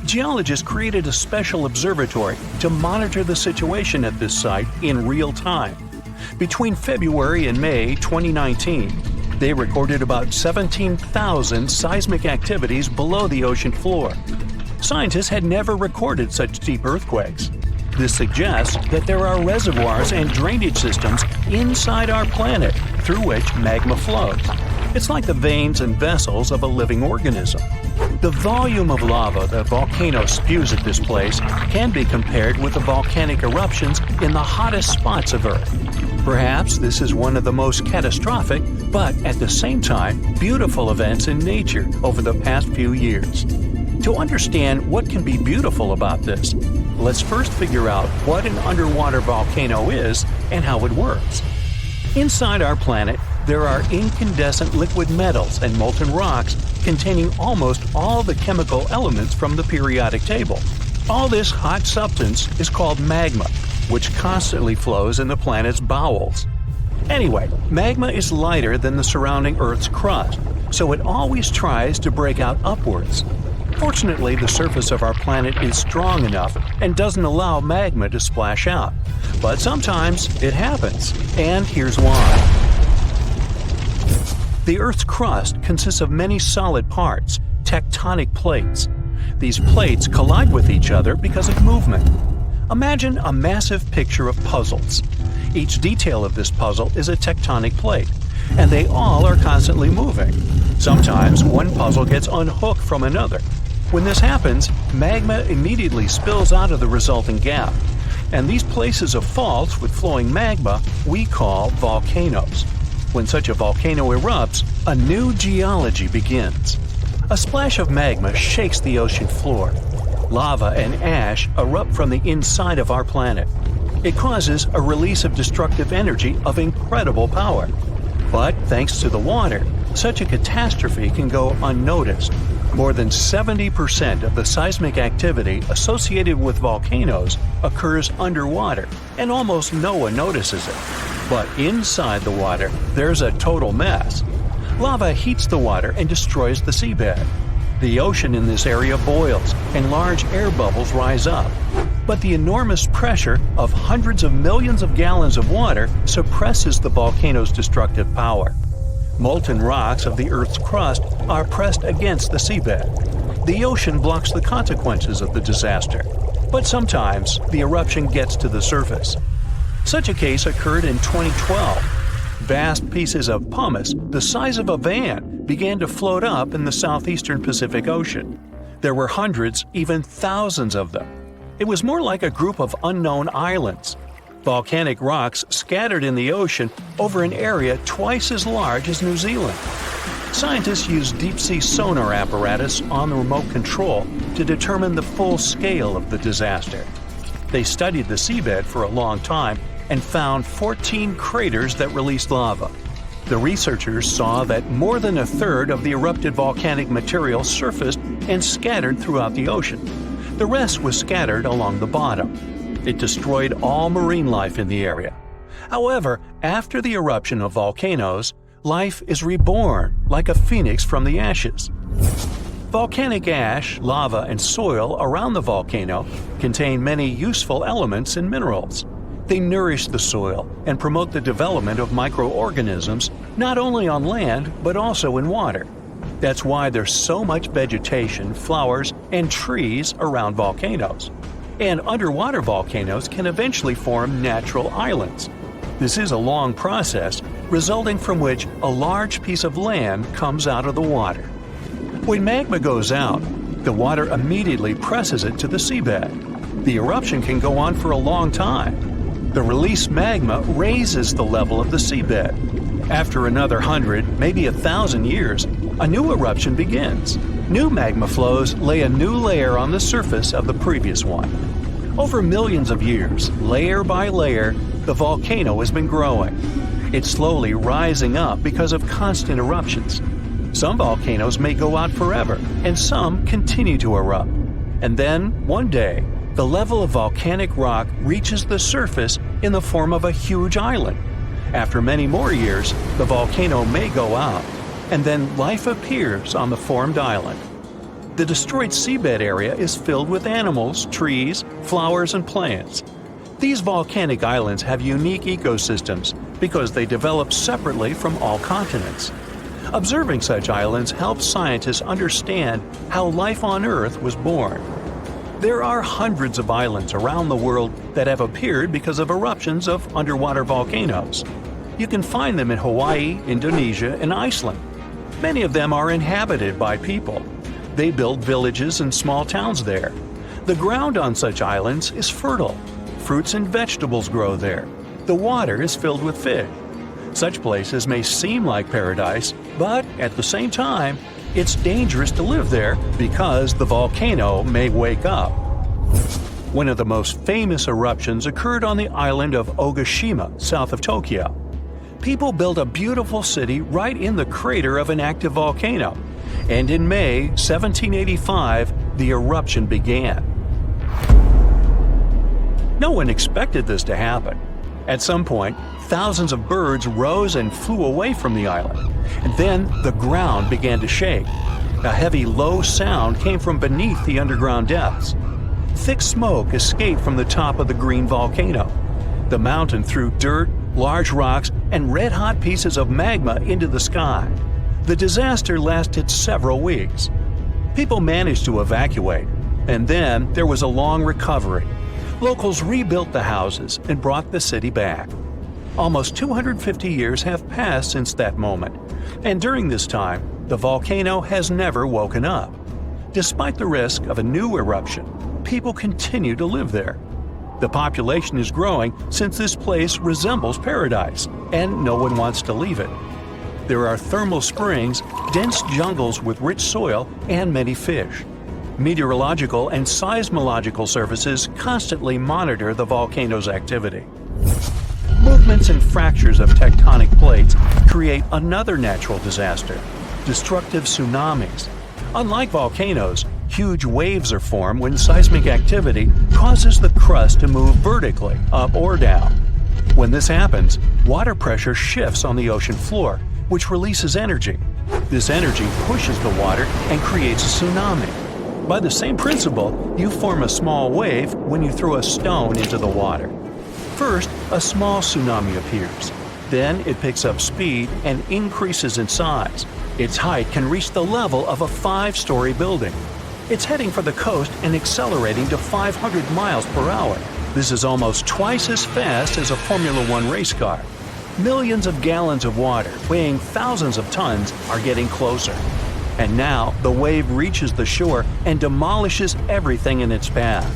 Geologists created a special observatory to monitor the situation at this site in real time. Between February and May 2019, They recorded about 17,000 seismic activities below the ocean floor. Scientists had never recorded such deep earthquakes. This suggests that there are reservoirs and drainage systems inside our planet through which magma flows. It's like the veins and vessels of a living organism. The volume of lava the volcano spews at this place can be compared with the volcanic eruptions in the hottest spots of Earth. Perhaps this is one of the most catastrophic, but at the same time, beautiful events in nature over the past few years. To understand what can be beautiful about this, let's first figure out what an underwater volcano is and how it works. Inside our planet, there are incandescent liquid metals and molten rocks containing almost all the chemical elements from the periodic table. All this hot substance is called magma, which constantly flows in the planet's bowels. Anyway, magma is lighter than the surrounding Earth's crust, so it always tries to break out upwards. Fortunately, the surface of our planet is strong enough and doesn't allow magma to splash out. But sometimes it happens, and here's why. The Earth's crust consists of many solid parts, tectonic plates. These plates collide with each other because of movement. Imagine a massive picture of puzzles. Each detail of this puzzle is a tectonic plate, and they all are constantly moving. Sometimes one puzzle gets unhooked from another. When this happens, magma immediately spills out of the resulting gap. And these places of faults with flowing magma we call volcanoes. When such a volcano erupts, a new geology begins. A splash of magma shakes the ocean floor. Lava and ash erupt from the inside of our planet. It causes a release of destructive energy of incredible power. But thanks to the water, such a catastrophe can go unnoticed. More than 70% of the seismic activity associated with volcanoes occurs underwater, and almost no one notices it. But inside the water, there's a total mess. Lava heats the water and destroys the seabed. The ocean in this area boils, and large air bubbles rise up. But the enormous pressure of hundreds of millions of gallons of water suppresses the volcano's destructive power. Molten rocks of the Earth's crust are pressed against the seabed. The ocean blocks the consequences of the disaster, but sometimes the eruption gets to the surface. Such a case occurred in 2012. Vast pieces of pumice, the size of a van, began to float up in the southeastern Pacific Ocean. There were hundreds, even thousands of them. It was more like a group of unknown islands. Volcanic rocks scattered in the ocean over an area twice as large as New Zealand. Scientists used deep-sea sonar apparatus on the remote control to determine the full scale of the disaster. They studied the seabed for a long time and found 14 craters that released lava. The researchers saw that more than a third of the erupted volcanic material surfaced and scattered throughout the ocean. The rest was scattered along the bottom. It destroyed all marine life in the area. However, after the eruption of volcanoes, life is reborn like a phoenix from the ashes. Volcanic ash, lava, and soil around the volcano contain many useful elements and minerals. They nourish the soil and promote the development of microorganisms not only on land but also in water. That's why there's so much vegetation, flowers, and trees around volcanoes. And underwater volcanoes can eventually form natural islands. This is a long process, resulting from which a large piece of land comes out of the water. When magma goes out, the water immediately presses it to the seabed. The eruption can go on for a long time. The released magma raises the level of the seabed. After another 100, maybe 1,000 years, a new eruption begins. New magma flows lay a new layer on the surface of the previous one. Over millions of years, layer by layer, the volcano has been growing. It's slowly rising up because of constant eruptions. Some volcanoes may go out forever, and some continue to erupt. And then, one day, the level of volcanic rock reaches the surface in the form of a huge island. After many more years, the volcano may go out, and then life appears on the formed island. The destroyed seabed area is filled with animals, trees, flowers, and plants. These volcanic islands have unique ecosystems because they develop separately from all continents. Observing such islands helps scientists understand how life on Earth was born. There are hundreds of islands around the world that have appeared because of eruptions of underwater volcanoes. You can find them in Hawaii, Indonesia, and Iceland. Many of them are inhabited by people. They build villages and small towns there. The ground on such islands is fertile. Fruits and vegetables grow there. The water is filled with fish. Such places may seem like paradise, but at the same time, it's dangerous to live there because the volcano may wake up. One of the most famous eruptions occurred on the island of Ogashima, south of Tokyo. People built a beautiful city right in the crater of an active volcano, and in May 1785, the eruption began. No one expected this to happen. At some point, thousands of birds rose and flew away from the island, and then the ground began to shake. A heavy, low sound came from beneath the underground depths. Thick smoke escaped from the top of the green volcano. The mountain threw dirt, large rocks, and red-hot pieces of magma into the sky. The disaster lasted several weeks. People managed to evacuate, and then there was a long recovery. Locals rebuilt the houses and brought the city back. Almost 250 years have passed since that moment, and during this time, the volcano has never woken up. Despite the risk of a new eruption, people continue to live there. The population is growing since this place resembles paradise, and no one wants to leave it. There are thermal springs, dense jungles with rich soil, and many fish. Meteorological and seismological services constantly monitor the volcano's activity. Movements and fractures of tectonic plates create another natural disaster: destructive tsunamis. Unlike volcanoes, huge waves are formed when seismic activity causes the crust to move vertically, up or down. When this happens, water pressure shifts on the ocean floor, which releases energy. This energy pushes the water and creates a tsunami. By the same principle, you form a small wave when you throw a stone into the water. First, a small tsunami appears. Then it picks up speed and increases in size. Its height can reach the level of a 5-story building. It's heading for the coast and accelerating to 500 miles per hour. This is almost twice as fast as a Formula One race car. Millions of gallons of water, weighing thousands of tons, are getting closer. And now the wave reaches the shore and demolishes everything in its path.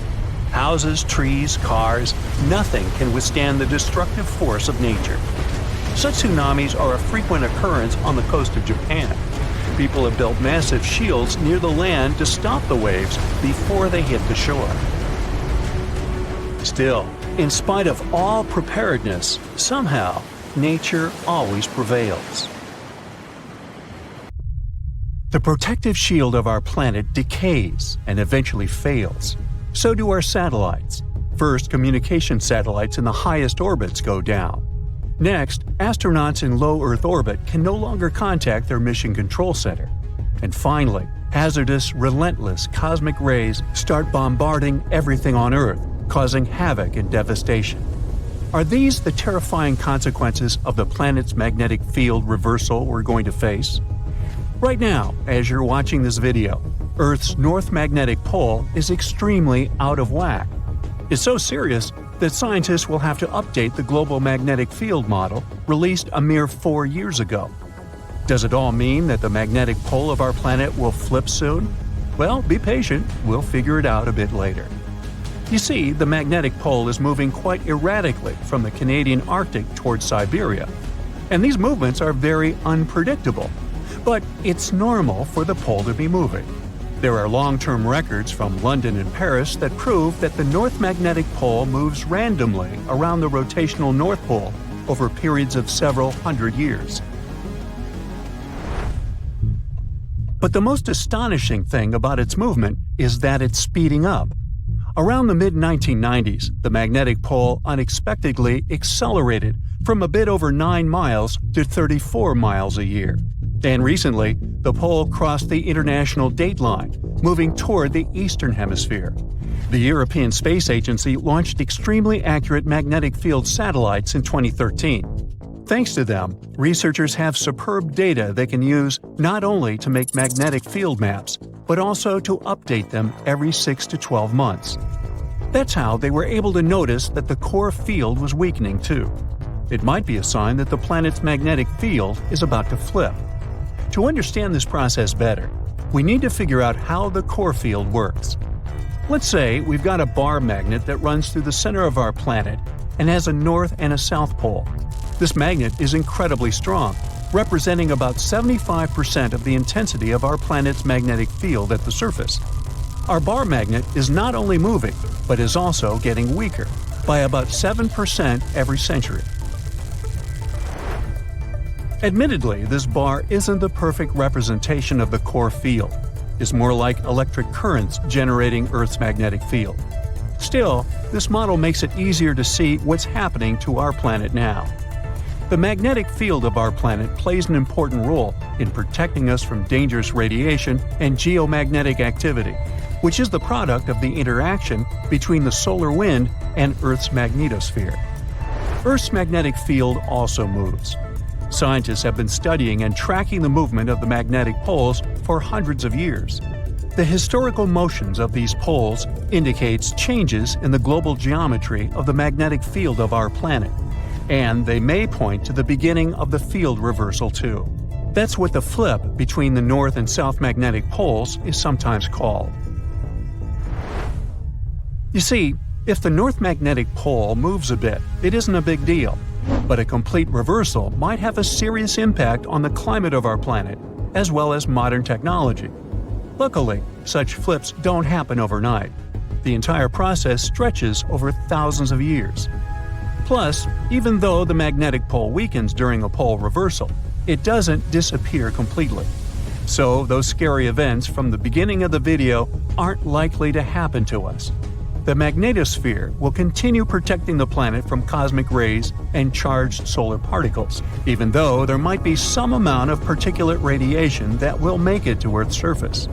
Houses, trees, cars, nothing can withstand the destructive force of nature. Such tsunamis are a frequent occurrence on the coast of Japan. People have built massive shields near the land to stop the waves before they hit the shore. Still, in spite of all preparedness, somehow, nature always prevails. The protective shield of our planet decays and eventually fails. So do our satellites. First, communication satellites in the highest orbits go down. Next, astronauts in low Earth orbit can no longer contact their mission control center. And finally, hazardous, relentless cosmic rays start bombarding everything on Earth, causing havoc and devastation. Are these the terrifying consequences of the planet's magnetic field reversal we're going to face? Right now, as you're watching this video, Earth's north magnetic pole is extremely out of whack. It's so serious that scientists will have to update the global magnetic field model released a mere 4 years ago. Does it all mean that the magnetic pole of our planet will flip soon? Well, be patient, we'll figure it out a bit later. You see, the magnetic pole is moving quite erratically from the Canadian Arctic towards Siberia, and these movements are very unpredictable. But it's normal for the pole to be moving. There are long-term records from London and Paris that prove that the North Magnetic Pole moves randomly around the rotational North Pole over periods of several hundred years. But the most astonishing thing about its movement is that it's speeding up. Around the mid-1990s, the magnetic pole unexpectedly accelerated from a bit over 9 miles to 34 miles a year. And recently, the pole crossed the international dateline, moving toward the eastern hemisphere. The European Space Agency launched extremely accurate magnetic field satellites in 2013. Thanks to them, researchers have superb data they can use not only to make magnetic field maps, but also to update them every 6 to 12 months. That's how they were able to notice that the core field was weakening too. It might be a sign that the planet's magnetic field is about to flip. To understand this process better, we need to figure out how the core field works. Let's say we've got a bar magnet that runs through the center of our planet and has a north and a south pole. This magnet is incredibly strong, representing about 75% of the intensity of our planet's magnetic field at the surface. Our bar magnet is not only moving, but is also getting weaker, by about 7% every century. Admittedly, this bar isn't the perfect representation of the core field. It's more like electric currents generating Earth's magnetic field. Still, this model makes it easier to see what's happening to our planet now. The magnetic field of our planet plays an important role in protecting us from dangerous radiation and geomagnetic activity, which is the product of the interaction between the solar wind and Earth's magnetosphere. Earth's magnetic field also moves. Scientists have been studying and tracking the movement of the magnetic poles for hundreds of years. The historical motions of these poles indicates changes in the global geometry of the magnetic field of our planet, and they may point to the beginning of the field reversal too. That's what the flip between the north and south magnetic poles is sometimes called. You see, if the north magnetic pole moves a bit, it isn't a big deal. But a complete reversal might have a serious impact on the climate of our planet, as well as modern technology. Luckily, such flips don't happen overnight. The entire process stretches over thousands of years. Plus, even though the magnetic pole weakens during a pole reversal, it doesn't disappear completely. So those scary events from the beginning of the video aren't likely to happen to us. The magnetosphere will continue protecting the planet from cosmic rays and charged solar particles, even though there might be some amount of particulate radiation that will make it to Earth's surface.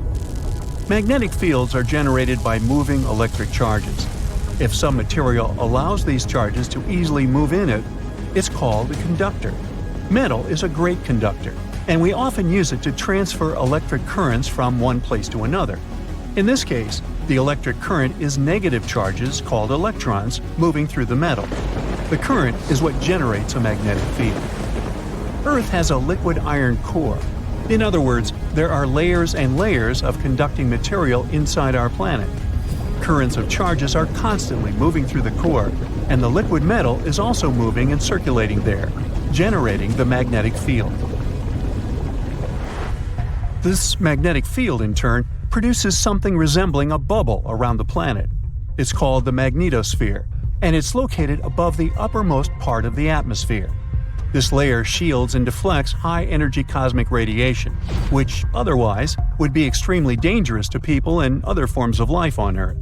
Magnetic fields are generated by moving electric charges. If some material allows these charges to easily move in it, it's called a conductor. Metal is a great conductor, and we often use it to transfer electric currents from one place to another. In this case, the electric current is negative charges called electrons moving through the metal. The current is what generates a magnetic field. Earth has a liquid iron core. In other words, there are layers and layers of conducting material inside our planet. Currents of charges are constantly moving through the core, and the liquid metal is also moving and circulating there, generating the magnetic field. This magnetic field, in turn, produces something resembling a bubble around the planet. It's called the magnetosphere, and it's located above the uppermost part of the atmosphere. This layer shields and deflects high-energy cosmic radiation, which otherwise would be extremely dangerous to people and other forms of life on Earth.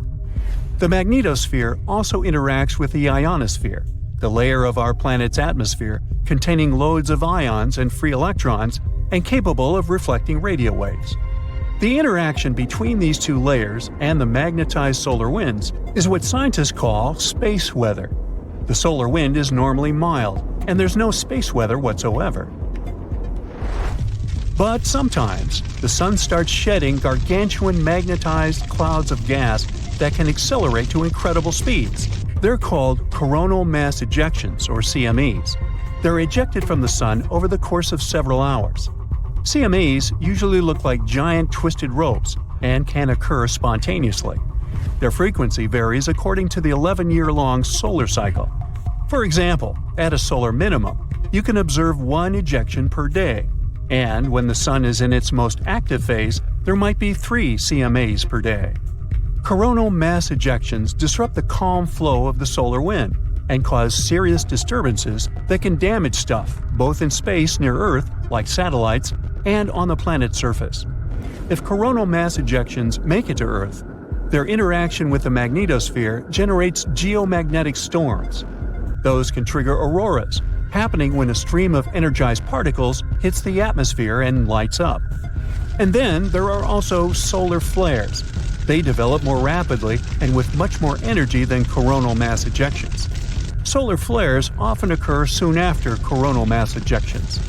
The magnetosphere also interacts with the ionosphere, the layer of our planet's atmosphere containing loads of ions and free electrons and capable of reflecting radio waves. The interaction between these two layers and the magnetized solar winds is what scientists call space weather. The solar wind is normally mild, and there's no space weather whatsoever. But sometimes, the sun starts shedding gargantuan magnetized clouds of gas that can accelerate to incredible speeds. They're called coronal mass ejections, or CMEs. They're ejected from the sun over the course of several hours. CMEs usually look like giant twisted ropes and can occur spontaneously. Their frequency varies according to the 11-year-long solar cycle. For example, at a solar minimum, you can observe one ejection per day, and when the sun is in its most active phase, there might be 3 CMAs per day. Coronal mass ejections disrupt the calm flow of the solar wind and cause serious disturbances that can damage stuff both in space near Earth, like satellites, and on the planet's surface. If coronal mass ejections make it to Earth, their interaction with the magnetosphere generates geomagnetic storms. Those can trigger auroras, happening when a stream of energized particles hits the atmosphere and lights up. And then there are also solar flares. They develop more rapidly and with much more energy than coronal mass ejections. Solar flares often occur soon after coronal mass ejections.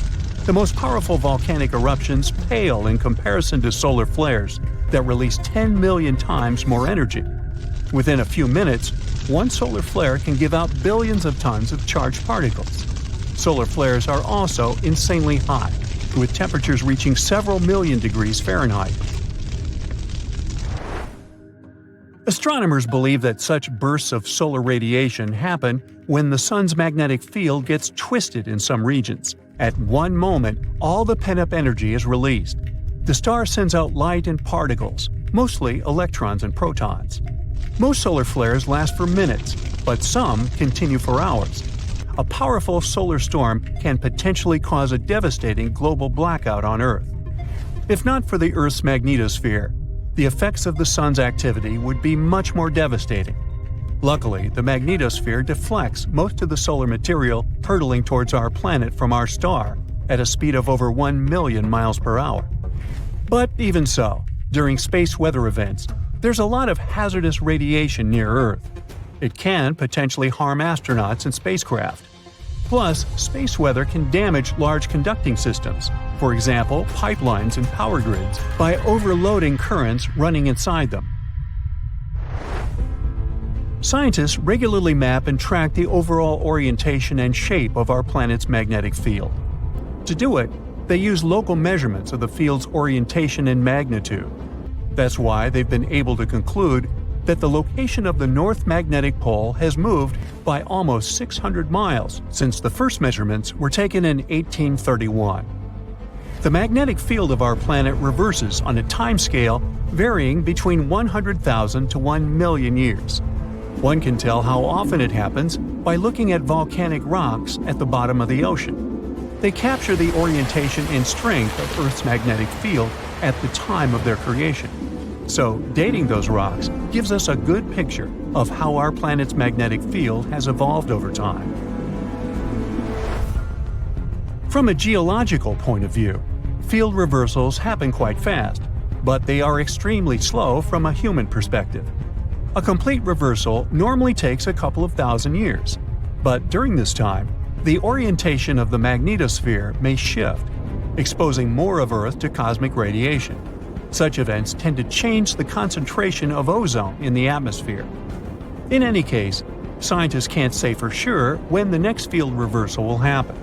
The most powerful volcanic eruptions pale in comparison to solar flares that release 10 million times more energy. Within a few minutes, one solar flare can give out billions of tons of charged particles. Solar flares are also insanely hot, with temperatures reaching several million degrees Fahrenheit. Astronomers believe that such bursts of solar radiation happen when the sun's magnetic field gets twisted in some regions. At one moment, all the pent-up energy is released. The star sends out light and particles, mostly electrons and protons. Most solar flares last for minutes, but some continue for hours. A powerful solar storm can potentially cause a devastating global blackout on Earth. If not for the Earth's magnetosphere, the effects of the sun's activity would be much more devastating. Luckily, the magnetosphere deflects most of the solar material hurtling towards our planet from our star at a speed of over 1 million miles per hour. But even so, during space weather events, there's a lot of hazardous radiation near Earth. It can potentially harm astronauts and spacecraft. Plus, space weather can damage large conducting systems, for example, pipelines and power grids, by overloading currents running inside them. Scientists regularly map and track the overall orientation and shape of our planet's magnetic field. To do it, they use local measurements of the field's orientation and magnitude. That's why they've been able to conclude that the location of the North Magnetic Pole has moved by almost 600 miles since the first measurements were taken in 1831. The magnetic field of our planet reverses on a timescale varying between 100,000 to 1 million years. One can tell how often it happens by looking at volcanic rocks at the bottom of the ocean. They capture the orientation and strength of Earth's magnetic field at the time of their creation. So, dating those rocks gives us a good picture of how our planet's magnetic field has evolved over time. From a geological point of view, field reversals happen quite fast, but they are extremely slow from a human perspective. A complete reversal normally takes a couple of thousand years, but during this time, the orientation of the magnetosphere may shift, exposing more of Earth to cosmic radiation. Such events tend to change the concentration of ozone in the atmosphere. In any case, scientists can't say for sure when the next field reversal will happen,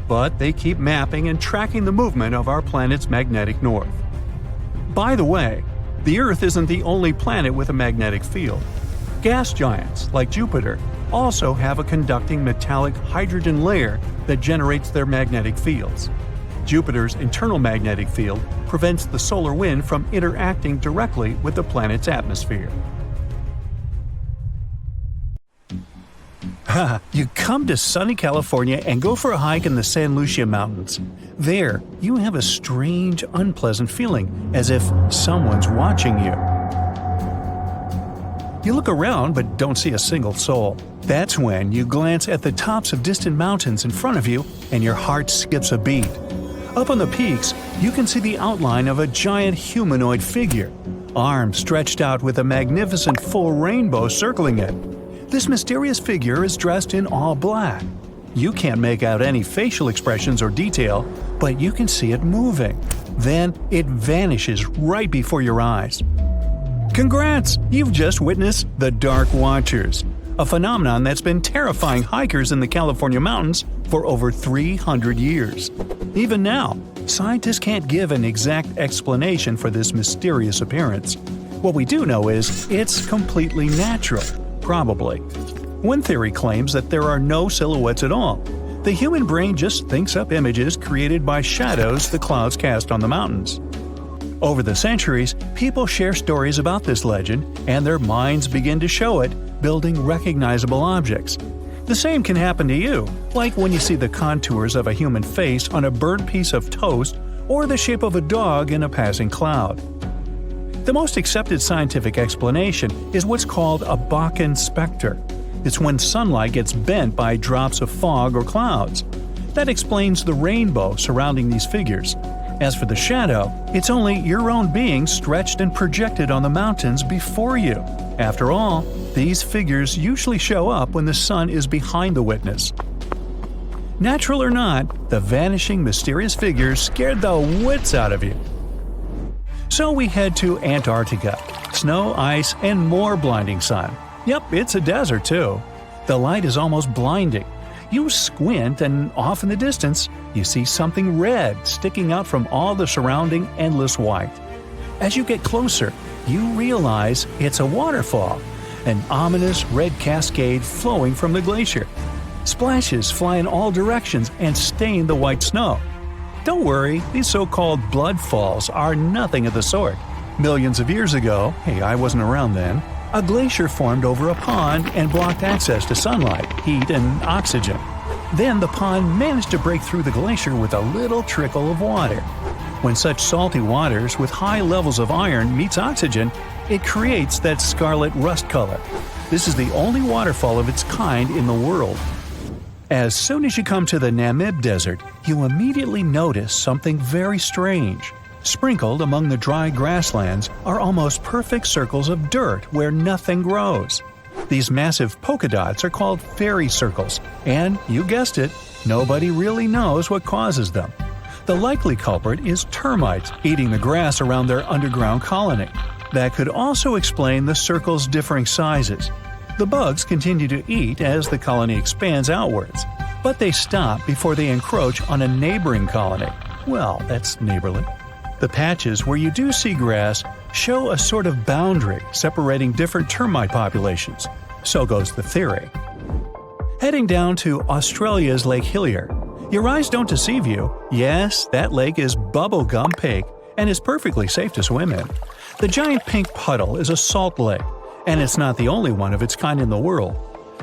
but they keep mapping and tracking the movement of our planet's magnetic north. By the way, the Earth isn't the only planet with a magnetic field. Gas giants, like Jupiter, also have a conducting metallic hydrogen layer that generates their magnetic fields. Jupiter's internal magnetic field prevents the solar wind from interacting directly with the planet's atmosphere. You come to sunny California and go for a hike in the San Lucia Mountains. There, you have a strange, unpleasant feeling, as if someone's watching you. You look around but don't see a single soul. That's when you glance at the tops of distant mountains in front of you and your heart skips a beat. Up on the peaks, you can see the outline of a giant humanoid figure, arms stretched out with a magnificent full rainbow circling it. This mysterious figure is dressed in all black. You can't make out any facial expressions or detail, but you can see it moving. Then it vanishes right before your eyes. Congrats! You've just witnessed the Dark Watchers, a phenomenon that's been terrifying hikers in the California mountains for over 300 years. Even now, scientists can't give an exact explanation for this mysterious appearance. What we do know is it's completely natural, probably. One theory claims that there are no silhouettes at all. The human brain just thinks up images created by shadows the clouds cast on the mountains. Over the centuries, people share stories about this legend, and their minds begin to show it, building recognizable objects. The same can happen to you, like when you see the contours of a human face on a burnt piece of toast or the shape of a dog in a passing cloud. The most accepted scientific explanation is what's called a Bakken specter. It's when sunlight gets bent by drops of fog or clouds. That explains the rainbow surrounding these figures. As for the shadow, it's only your own being stretched and projected on the mountains before you. After all, these figures usually show up when the sun is behind the witness. Natural or not, the vanishing mysterious figures scared the wits out of you. So we head to Antarctica. Snow, ice, and more blinding sun. Yep, it's a desert too. The light is almost blinding. You squint and off in the distance, you see something red sticking out from all the surrounding endless white. As you get closer, you realize it's a waterfall, an ominous red cascade flowing from the glacier. Splashes fly in all directions and stain the white snow. Don't worry, these so-called blood falls are nothing of the sort. Millions of years ago, hey, I wasn't around then, a glacier formed over a pond and blocked access to sunlight, heat, and oxygen. Then the pond managed to break through the glacier with a little trickle of water. When such salty waters with high levels of iron meets oxygen, it creates that scarlet rust color. This is the only waterfall of its kind in the world. As soon as you come to the Namib Desert, you immediately notice something very strange. Sprinkled among the dry grasslands are almost perfect circles of dirt where nothing grows. These massive polka dots are called fairy circles, and, you guessed it, nobody really knows what causes them. The likely culprit is termites eating the grass around their underground colony. That could also explain the circles' differing sizes. The bugs continue to eat as the colony expands outwards, but they stop before they encroach on a neighboring colony. Well, that's neighborly. The patches where you do see grass show a sort of boundary separating different termite populations. So goes the theory. Heading down to Australia's Lake Hillier. Your eyes don't deceive you. Yes, that lake is bubblegum pink and is perfectly safe to swim in. The giant pink puddle is a salt lake, and it's not the only one of its kind in the world.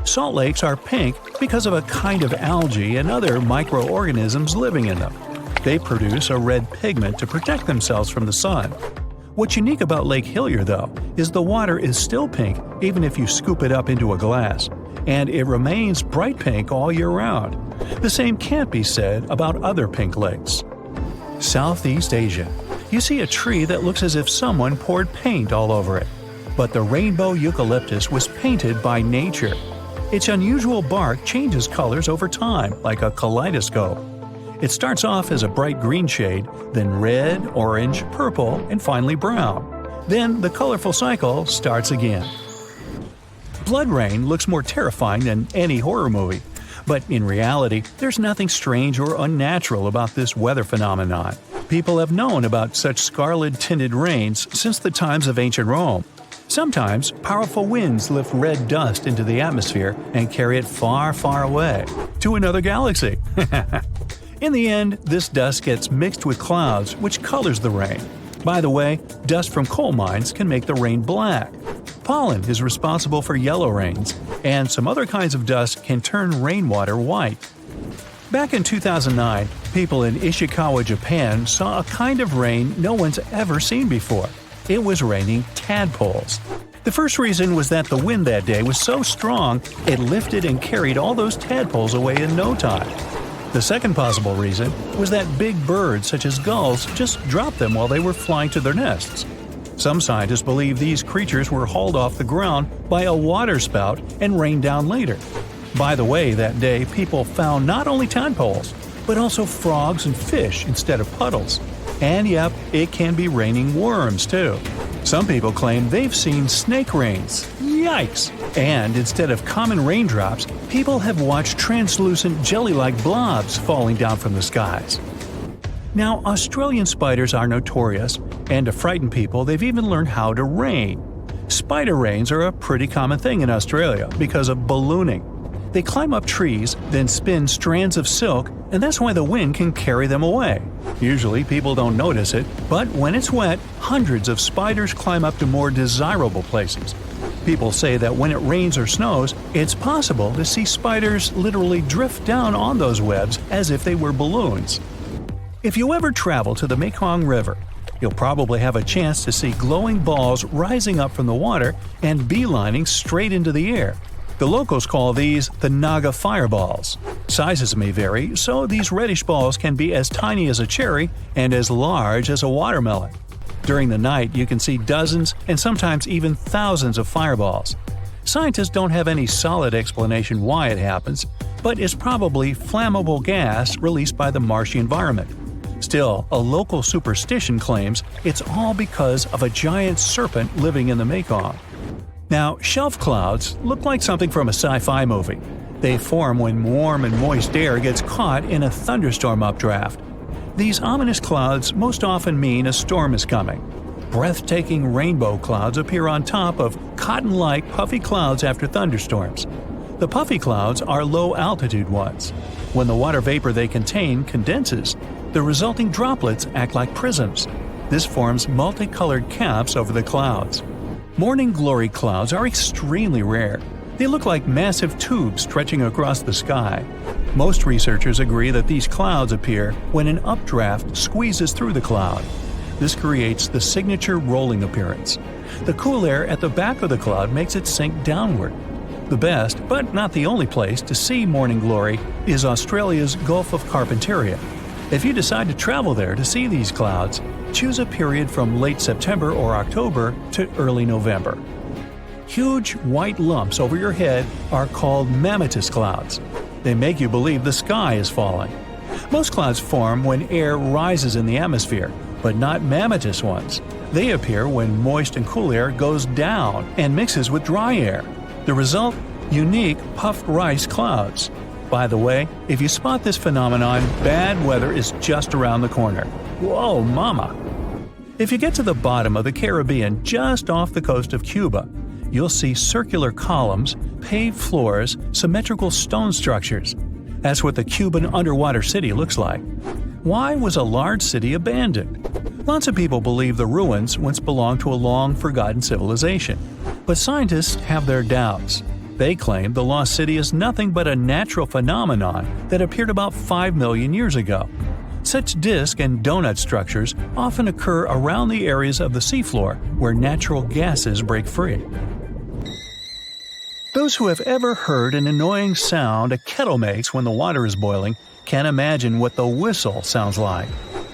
Salt lakes are pink because of a kind of algae and other microorganisms living in them. They produce a red pigment to protect themselves from the sun. What's unique about Lake Hillier, though, is the water is still pink even if you scoop it up into a glass, and it remains bright pink all year round. The same can't be said about other pink lakes. Southeast Asia. You see a tree that looks as if someone poured paint all over it. But the rainbow eucalyptus was painted by nature. Its unusual bark changes colors over time, like a kaleidoscope. It starts off as a bright green shade, then red, orange, purple, and finally brown. Then the colorful cycle starts again. Blood rain looks more terrifying than any horror movie, but in reality, there's nothing strange or unnatural about this weather phenomenon. People have known about such scarlet-tinted rains since the times of ancient Rome. Sometimes, powerful winds lift red dust into the atmosphere and carry it far, far away, to another galaxy. In the end, this dust gets mixed with clouds, which colors the rain. By the way, dust from coal mines can make the rain black. Pollen is responsible for yellow rains, and some other kinds of dust can turn rainwater white. Back in 2009, people in Ishikawa, Japan saw a kind of rain no one's ever seen before. It was raining tadpoles. The first reason was that the wind that day was so strong, it lifted and carried all those tadpoles away in no time. The second possible reason was that big birds such as gulls just dropped them while they were flying to their nests. Some scientists believe these creatures were hauled off the ground by a waterspout and rained down later. By the way, that day people found not only tadpoles, but also frogs and fish instead of puddles. And yep, it can be raining worms too. Some people claim they've seen snake rains. Yikes! And instead of common raindrops, people have watched translucent jelly-like blobs falling down from the skies. Now, Australian spiders are notorious, and to frighten people, they've even learned how to rain. Spider rains are a pretty common thing in Australia because of ballooning. They climb up trees, then spin strands of silk, and that's why the wind can carry them away. Usually people don't notice it, but when it's wet, hundreds of spiders climb up to more desirable places. People say that when it rains or snows, it's possible to see spiders literally drift down on those webs as if they were balloons. If you ever travel to the Mekong River, you'll probably have a chance to see glowing balls rising up from the water and beelining straight into the air. The locals call these the Naga fireballs. Sizes may vary, so these reddish balls can be as tiny as a cherry and as large as a watermelon. During the night, you can see dozens and sometimes even thousands of fireballs. Scientists don't have any solid explanation why it happens, but it's probably flammable gas released by the marshy environment. Still, a local superstition claims it's all because of a giant serpent living in the Mekong. Now, shelf clouds look like something from a sci-fi movie. They form when warm and moist air gets caught in a thunderstorm updraft. These ominous clouds most often mean a storm is coming. Breathtaking rainbow clouds appear on top of cotton-like puffy clouds after thunderstorms. The puffy clouds are low-altitude ones. When the water vapor they contain condenses, the resulting droplets act like prisms. This forms multicolored caps over the clouds. Morning glory clouds are extremely rare. They look like massive tubes stretching across the sky. Most researchers agree that these clouds appear when an updraft squeezes through the cloud. This creates the signature rolling appearance. The cool air at the back of the cloud makes it sink downward. The best, but not the only place to see morning glory is Australia's Gulf of Carpentaria. If you decide to travel there to see these clouds, choose a period from late September or October to early November. Huge white lumps over your head are called mammatus clouds. They make you believe the sky is falling. Most clouds form when air rises in the atmosphere, but not mammatus ones. They appear when moist and cool air goes down and mixes with dry air. The result? Unique puffed rice clouds. By the way, if you spot this phenomenon, bad weather is just around the corner. Whoa, mama! If you get to the bottom of the Caribbean just off the coast of Cuba, you'll see circular columns, paved floors, symmetrical stone structures. That's what the Cuban underwater city looks like. Why was a large city abandoned? Lots of people believe the ruins once belonged to a long-forgotten civilization. But scientists have their doubts. They claim the lost city is nothing but a natural phenomenon that appeared about 5 million years ago. Such disc and donut structures often occur around the areas of the seafloor where natural gases break free. Those who have ever heard an annoying sound a kettle makes when the water is boiling can imagine what the whistle sounds like.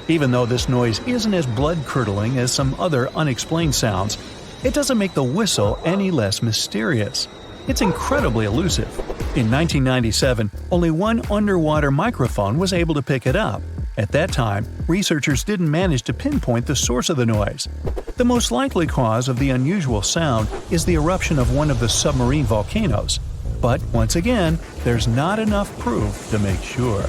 Even though this noise isn't as blood-curdling as some other unexplained sounds, it doesn't make the whistle any less mysterious. It's incredibly elusive. In 1997, only one underwater microphone was able to pick it up. At that time, researchers didn't manage to pinpoint the source of the noise. The most likely cause of the unusual sound is the eruption of one of the submarine volcanoes. But once again, there's not enough proof to make sure.